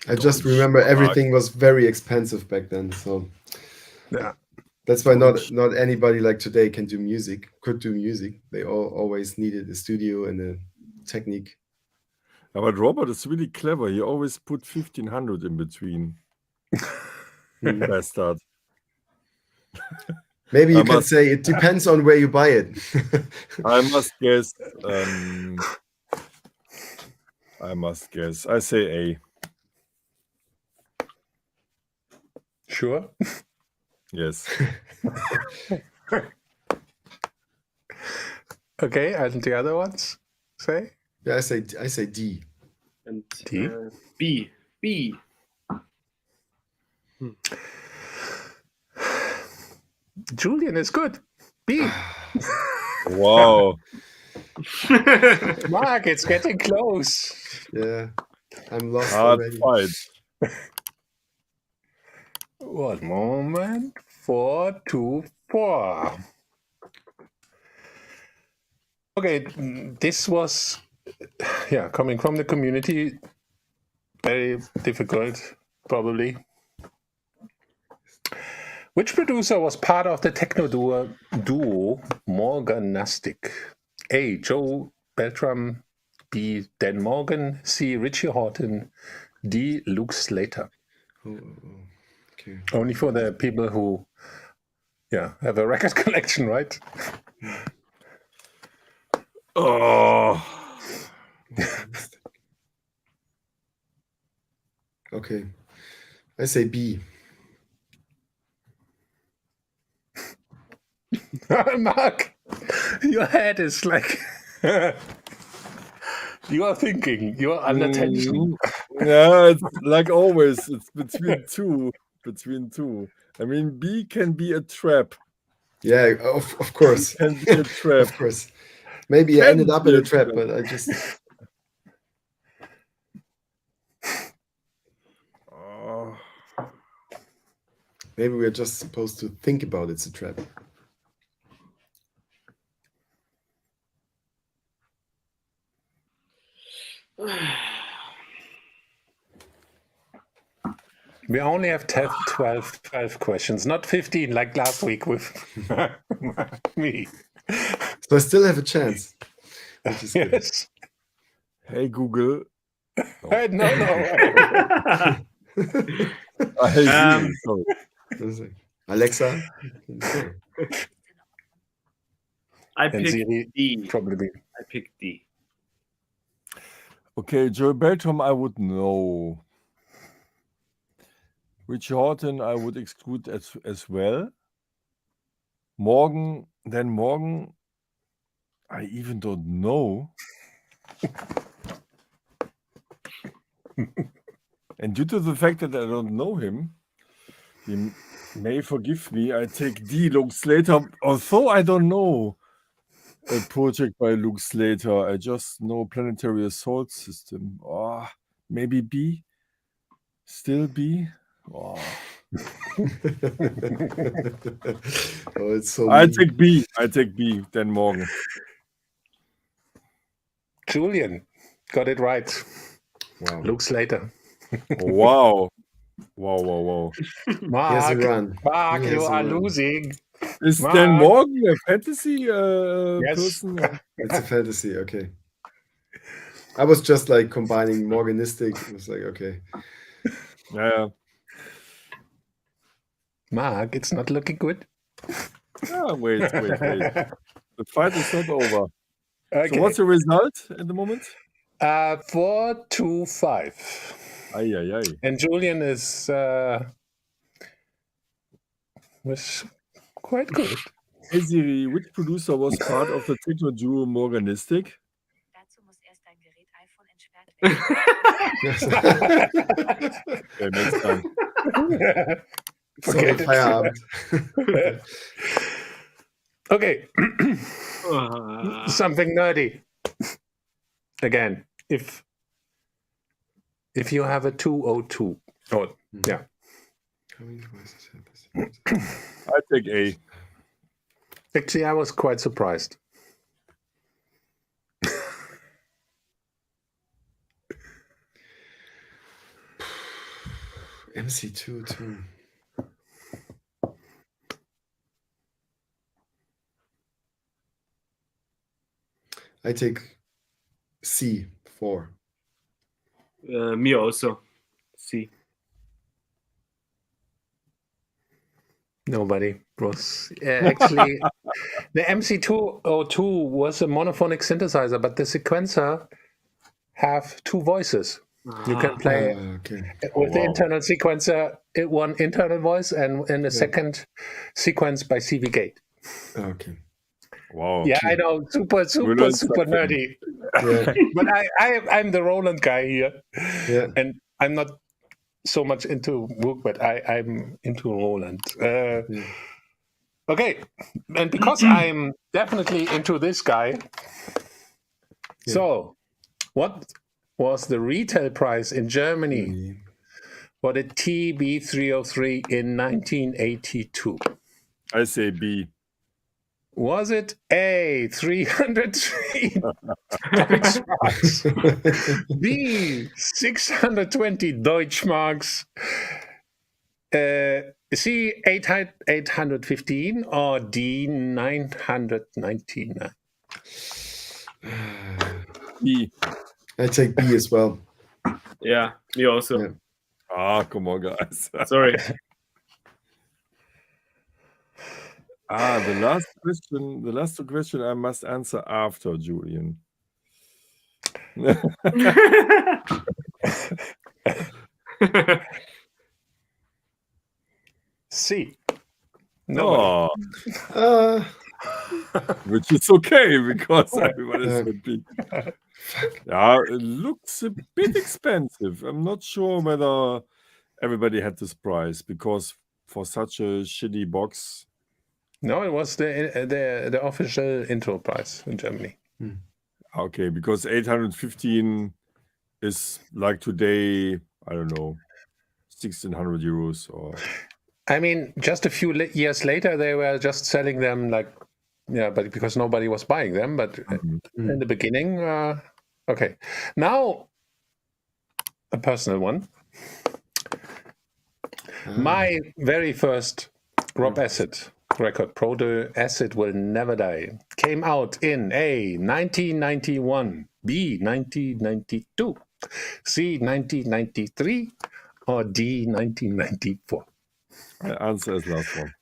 I just remember everything was very expensive back then. So
yeah.
that's why not anybody like today could do music. They all always needed a studio and a technique.
But Robert is really clever. He always put 1500 in between. Bastard.
Maybe you can say it depends on where you buy it.
I must guess. I say A.
Sure.
Yes.
Okay, and the other ones say?
Yeah, I say D.
And
D?
B. B.
Julian is good. B.
Wow.
Mark, it's getting close.
Yeah, I'm lost
Hard
already.
fight.
1 moment. 4, 2, 4. Okay, this was, coming from the community, very difficult, probably. Which producer was part of the techno duo Morganastic? A. Joe Beltram. B. Dan Morgan. C. Richie Horton. D. Luke Slater.
Okay.
Only for the people who have a record collection, right?
Oh.
Okay. I say B.
Mark, your head is like you are thinking, you are under tension.
Yeah, it's like always. It's between two. I mean, B can be a trap.
Yeah, of course.
Can be a trap.
Of course. Maybe I ended up in a trap, but I just. Maybe we're just supposed to think about it's a trap.
We only have 12 questions, not 15 like last week with me.
So I still have a chance. Which is good.
Yes.
Hey, Google.
No.
Sorry.
Alexa.
I picked D.
Probably.
I picked D.
Okay, Joe Beltram, I would know. Richie Horton, I would exclude as well. Morgan, I even don't know. And due to the fact that I don't know him, he may forgive me. I take D, Luke Slater. Although I don't know a project by Luke Slater, I just know Planetary Assault System. Maybe B. Still B.
It's so
I
mean.
take B, Dan Morgan.
Julian got it right.
Wow.
Luke Slater.
Wow.
Mark,
Mark,
you are losing.
Is
Mark.
Dan Morgan a fantasy person?
It's a fantasy, okay. I was just like combining Morganistic. It was like, okay.
Yeah.
Mark, it's not looking good.
Wait. The fight is not over.
Okay.
So what's the result at the moment?
4-5.
Aye.
And Julian is was quite good.
Hey Siri, which producer was part of the techno duo Morganistic?
Dazu muss erst dein Gerät iPhone entsperrt werden.
Okay, next time.
Sorry, Feierabend.
Okay. Something nerdy. Again, if you have a 202. Yeah.
I take A.
Actually, I was quite surprised.
MC2 too. I take C4.
Me also. C.
Nobody was actually the MC202 was a monophonic synthesizer, but the sequencer have two voices. You can play
okay.
with the
wow.
internal sequencer one internal voice and in the second sequence by CV Gate.
Okay.
Wow.
Yeah, I know, super
learned
nerdy.
Yeah.
But I'm the Roland guy here,
Yeah.
and I'm not so much into Moog, but I'm into Roland. Okay, and because I'm definitely into this guy, so what was the retail price in Germany for the TB303 in 1982?
I say B.
Was it A, 303 Deutschmarks, B, 620 Deutschmarks, C, 815, or D, 999?
B.
I take B as well.
Yeah, me also.
Yeah.
Ah, come on, guys.
Sorry.
The last two question I must answer after Julian.
C. Nobody.
Oh, which is okay because everybody said B. Yeah, it looks a bit expensive. I'm not sure whether everybody had this price because for such a shitty box.
No, it was the official intro price in Germany.
Okay, because 815 is like today, I don't know, 1,600 euros or.
I mean, just a few years later, they were just selling them like, but because nobody was buying them. But in the beginning, okay. Now, a personal one. My very first Rob Acid record, Pro de Acid Will Never Die, came out in A, 1991, B, 1992, C, 1993, or D, 1994.
My answer is last one.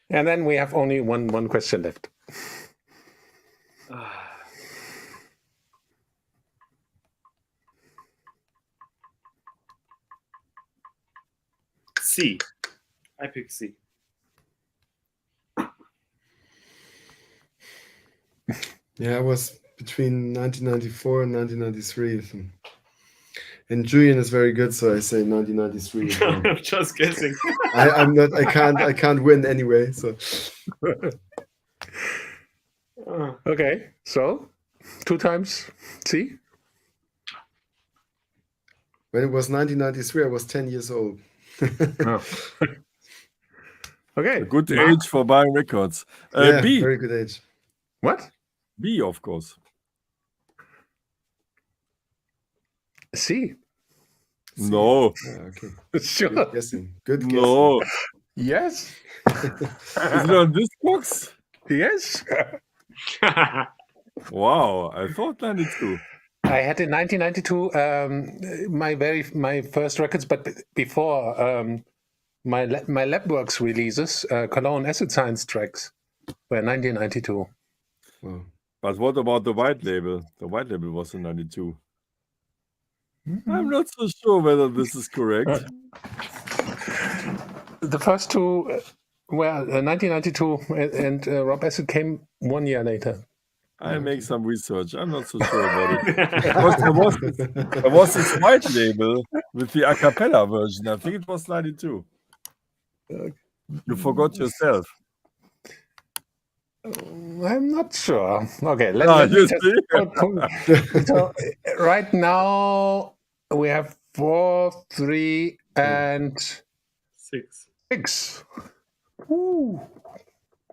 And then we have only one question left.
C. I pick C.
Yeah, I was between 1994 and 1993. And Julian is very good, so I say 1993.
I'm just guessing.
I can't win anyway. So
Okay, so 2 times C.
when it was 1993, I was 10 years old.
Okay.
A good age for buying records.
Yeah,
B.
very good age.
What?
B, of course.
C.
No.
Okay.
Sure.
Good guessing. Good guessing.
No.
Yes.
Is it on this box?
Yes.
Wow, I thought 92.
I had in 1992 my first records, but before my Labworks releases, Cologne Acid Science tracks were 1992.
Wow.
But what about the white label? The white label was in 92. I'm not so sure whether this is correct.
The first two were 1992, and Rob Acid came 1 year later.
I'll make some research. I'm not so sure about it. There was this white label with the a cappella version. I think it was 92. You forgot yourself.
I'm not sure. Okay, so right now we have 4, 3, and 6. Ooh.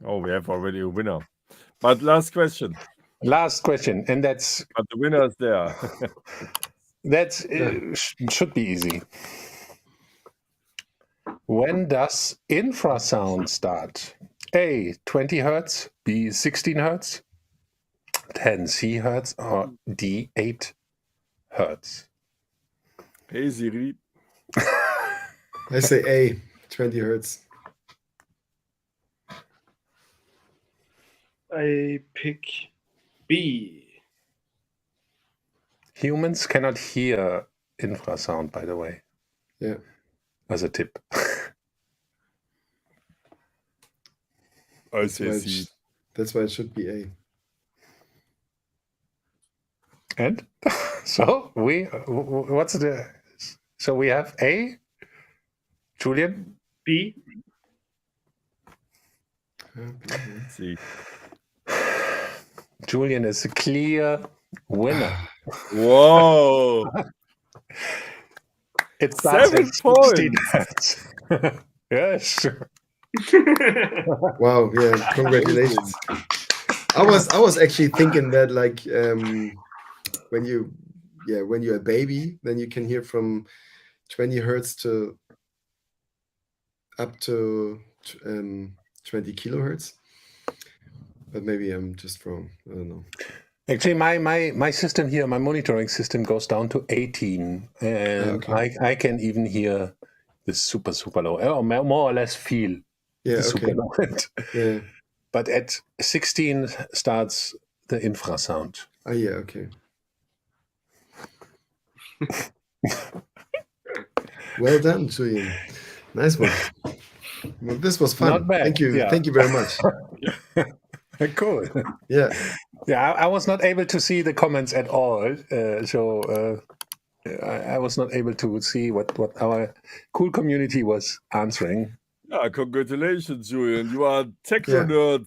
Oh, we have already a winner. But last question.
Last question, and that's.
But the winner is there.
That's should be easy. When does infrasound start? A, 20 hertz, B, 16 hertz, 10 C hertz, or D, 8 hertz?
Hey Siri.
I say A, 20 hertz.
I pick B.
Humans cannot hear infrasound, by the way,
Yeah.
as a tip.
I
That's why,
say
it
C.
that's why it should be A.
And so we have A, Julian,
B.
C.
Julian is a clear winner.
Whoa!
It starts
7
at 16
points.
hertz. Yes.
Wow, yeah, congratulations. I was actually thinking that like when you're a baby, then you can hear from 20 hertz to up to 20 kilohertz. But maybe I'm just wrong. I don't know.
Actually, my system here, my monitoring system goes down to 18, and
Okay.
I can even hear the super low, or more or less feel
Yeah,
the super
okay.
low end.
Yeah.
But at 16 starts the infrasound.
Oh, yeah, okay. Well done, Julian. Nice one. Well, this was fun.
Not bad.
Thank you.
Yeah.
Thank you very much.
Cool.
Yeah.
Yeah, I was not able to see the comments at all, so I was not able to see what our cool community was answering.
Yeah, congratulations, Julian. You are techno
Yeah.
nerd.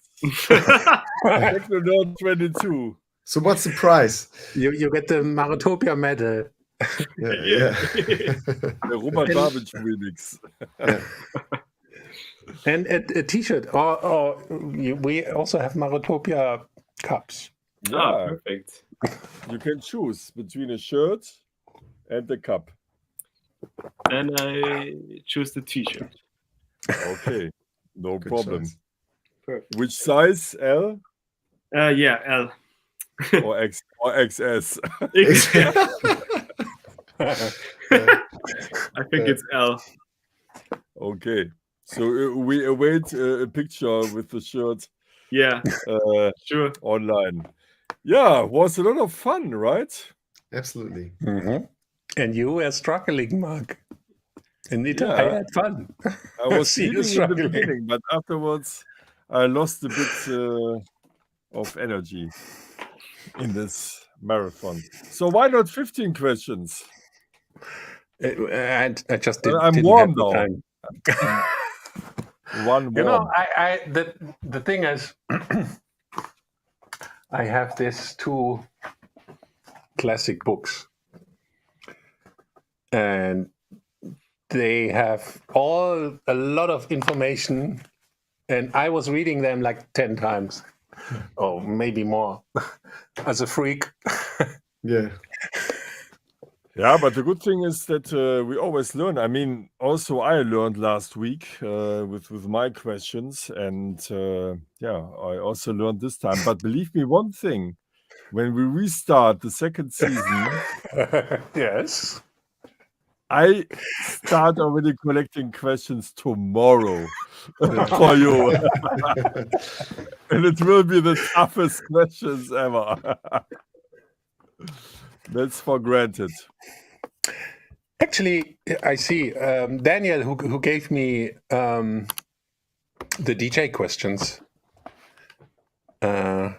Techno nerd 22.
So what's the prize?
You get the Marotopia medal.
Yeah.
Der Robert Babich Remix.
And a T-shirt, or we also have Marotopia cups.
Ah, perfect.
You can choose between a shirt and a cup.
Then I choose the T-shirt.
Okay, no
Good
problem.
choice.
Perfect.
Which size? L
Yeah, L.
or X or XS?
I think it's L.
Okay, so we await a picture with the shirt
Yeah, sure.
online. Yeah, was a lot of fun, right?
Absolutely.
Mm-hmm. And you were struggling, Mark. Anita,
Yeah.
I had fun.
I was
See you
leading in the
struggling.
beginning, but afterwards I lost a bit of energy in this marathon. So why not 15 questions?
I just
I'm
didn't
warm
have the
now.
time.
One
You know,
warm.
the thing is, I have these 2 classic books, and they have a lot of information, and I was reading them like 10 times, or maybe more, as a freak.
Yeah.
Yeah, but the good thing is that we always learn. I mean, also I learned last week with my questions, and yeah, I also learned this time. But believe me, one thing: when we restart the second season,
Yes.
I start already collecting questions tomorrow for you, and it will be the toughest questions ever. That's for granted.
Actually, I see Daniel, who gave me the DJ questions. Thank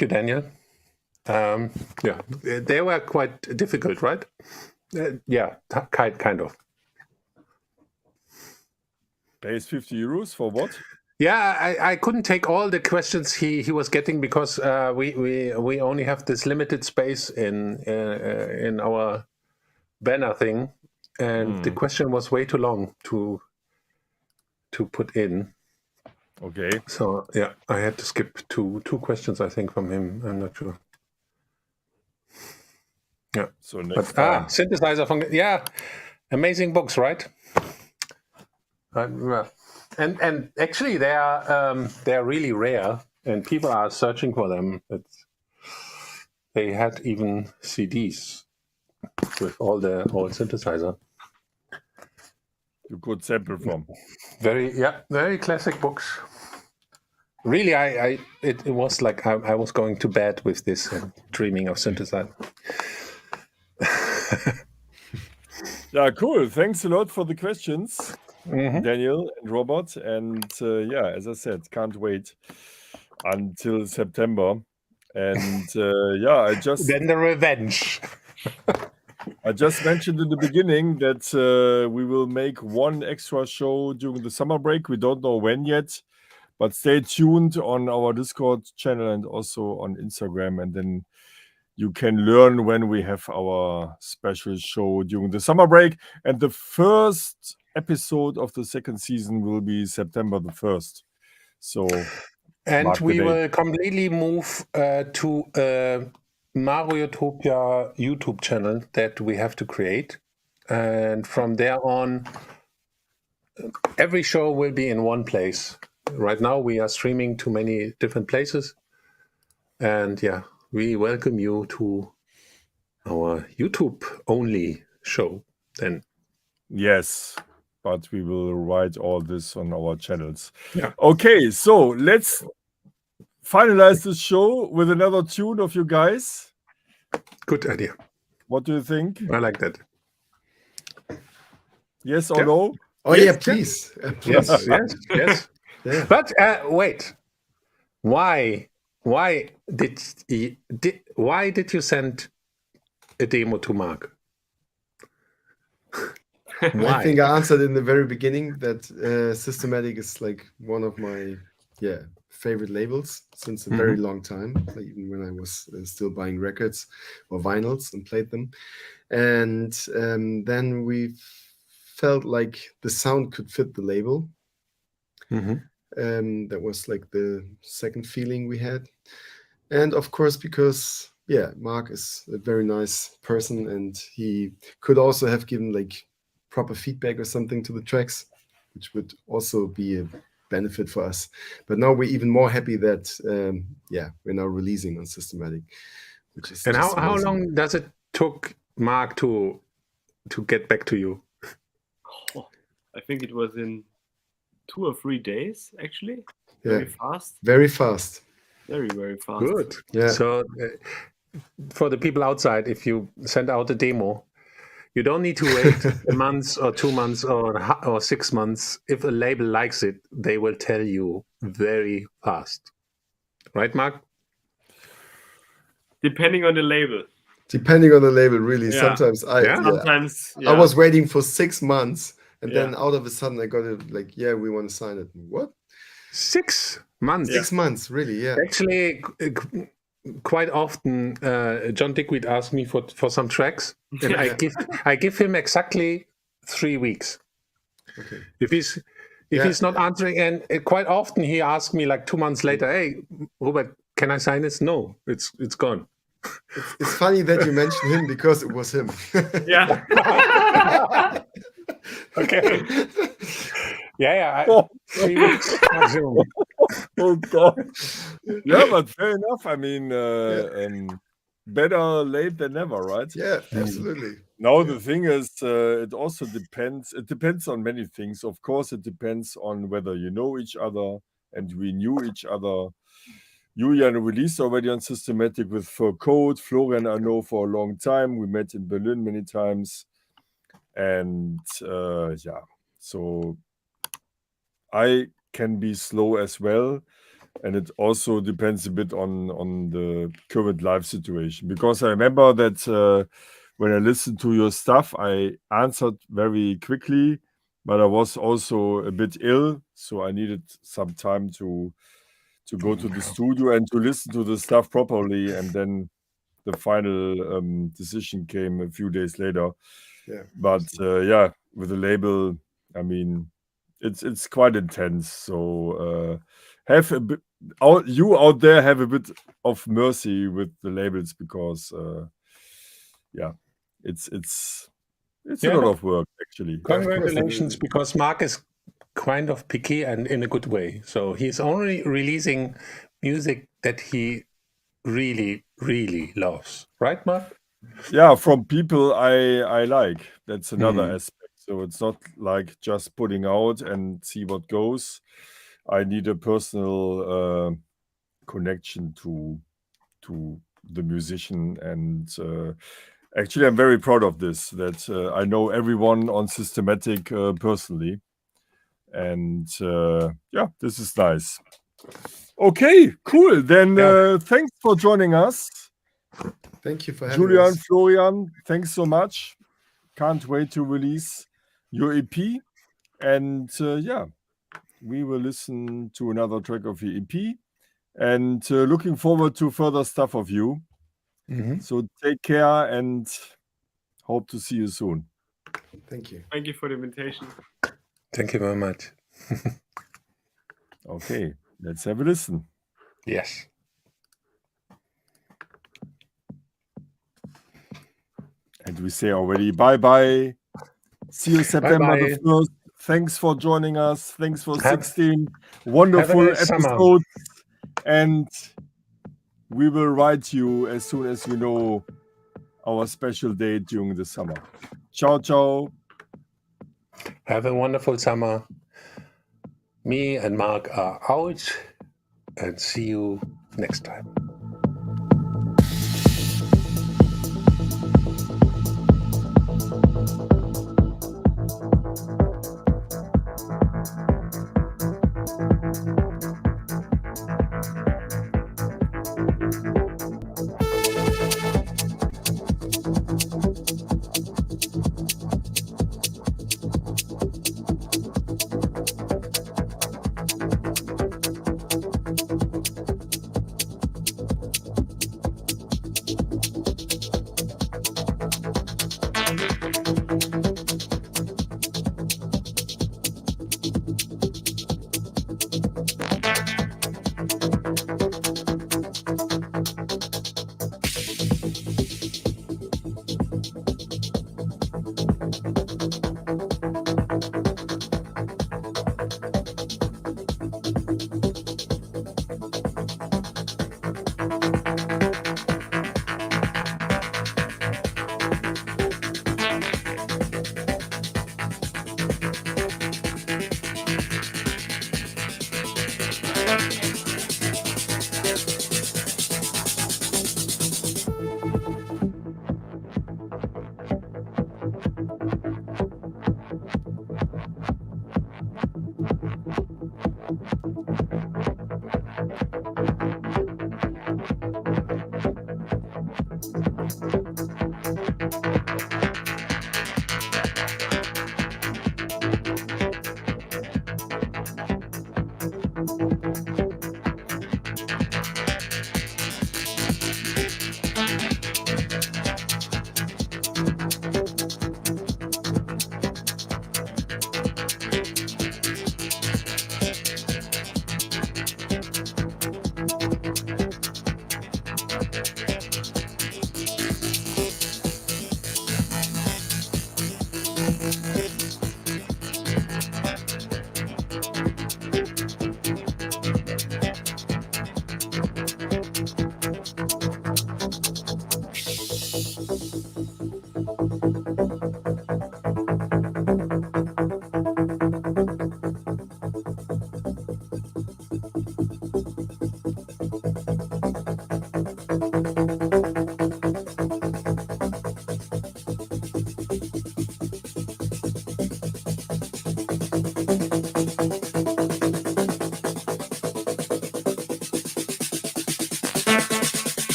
you, Daniel. Yeah, they were quite difficult, right? Yeah, kind of.
Pays 50 euros for what?
Yeah, I couldn't take all the questions he was getting because we only have this limited space in our banner thing, and the question was way too long to put in.
Okay.
So yeah, I had to skip two questions, I think, from him. I'm not sure. Yeah.
So next
But
time.
synthesizer function. Yeah, amazing books, right? And actually, they're really rare, and people are searching for them. They had even CDs with all the old synthesizer.
You could sample from.
Very classic books. Really, it was like I was going to bed with this and dreaming of synthesizer.
Yeah, cool. Thanks a lot for the questions, Daniel and Robert. And as I said, can't wait until September. And I just
Then the revenge.
I just mentioned in the beginning that we will make one extra show during the summer break. We don't know when yet, but stay tuned on our Discord channel and also on Instagram, and then you can learn when we have our special show during the summer break. And the first episode of the second season will be September the 1st. So,
and we will completely move to Marotopia YouTube channel that we have to create. And from there on, every show will be in one place. Right now, we are streaming to many different places. And we welcome you to our YouTube-only show then.
Yes, but we will write all this on our channels.
Yeah.
Okay, so let's finalize the show with another tune of you guys.
Good idea.
What do you think?
I like that.
Yes or no?
Oh
Yes,
yeah, please.
Yes.
Yeah.
But wait, why did you send a demo to Mark? Why?
I think I answered in the very beginning that Systematic is like one of my favorite labels since a very long time, like even when I was still buying records or vinyls and played them. And then we felt like the sound could fit the label. That was like the second feeling we had. And of course, because Mark is a very nice person, and he could also have given like proper feedback or something to the tracks, which would also be a benefit for us. But now we're even more happy that we're now releasing on Systematic, which is.
And how long does it took Mark to get back to you?
I think it was in 2 or 3 days, actually.
Yeah.
Very fast.
Very fast.
Very, very fast.
Good.
Yeah.
So for the people outside, if you send out a demo, you don't need to wait a month or 2 months or 6 months. If a label likes it, they will tell you very fast. Right, Mark?
Depending on the label.
Depending on the label, really.
Yeah.
Sometimes I was waiting for 6 months, and then out of a sudden I got it like, we want to sign it. What?
6 months?
6 months, really, yeah.
Actually, quite often, John Dickweed asks me for some tracks, and I give him exactly 3 weeks.
Okay.
If he's not answering, and quite often he asks me like 2 months later, "Hey, Robert, can I sign this?" No, it's gone.
It's funny that you mentioned him because it was him.
Yeah.
Okay. 3 weeks maximum.
Oh God. Yeah, but fair enough. I mean, better late than never, right?
Yeah, absolutely.
Now the thing is, it also depends. It depends on many things. Of course, it depends on whether you know each other, and we knew each other. Julian released already on Systematic with Fur Code. Florian, I know for a long time. We met in Berlin many times. And so I can be slow as well. And it also depends a bit on the current life situation. Because I remember that when I listened to your stuff, I answered very quickly, but I was also a bit ill. So I needed some time to go to the studio and to listen to the stuff properly. And then the final decision came a few days later.
Yeah.
But with the label, I mean, it's quite intense. So have a bit, you out there have a bit of mercy with the labels, because it's It's
Yeah,
a lot
no.
of work, actually.
Yeah, of course,
Congratulations, because Mark is kind of picky and in a good way. So he's only releasing music that he really, really loves. Right, Mark?
Yeah, from people I like. That's another
Mhm.
aspect. So it's not like just putting out and see what goes. I need a personal connection to the musician, and actually I'm very proud of this, that I know everyone on Systematic personally, and yeah, this is nice. Okay, cool. Then
Yeah.
thanks for joining us,
Thank you for having
Julian,
us.
Florian. Thanks so much. Can't wait to release your EP, and yeah, we will listen to another track of your EP, and looking forward to further stuff of you.
Mhm.
So take care and hope to see you soon.
Thank you.
Thank you for the invitation.
Thank you very much.
Okay, let's have a listen.
Yes.
And we say already bye-bye. See you September the
Bye-bye.
1st. Thanks for joining us. Thanks for
Have-
16 wonderful
nice summer.
episodes. And we will write you as soon as we know our special date during the summer. Ciao, ciao.
Have a wonderful summer. Me and Mark are out, and see you next time.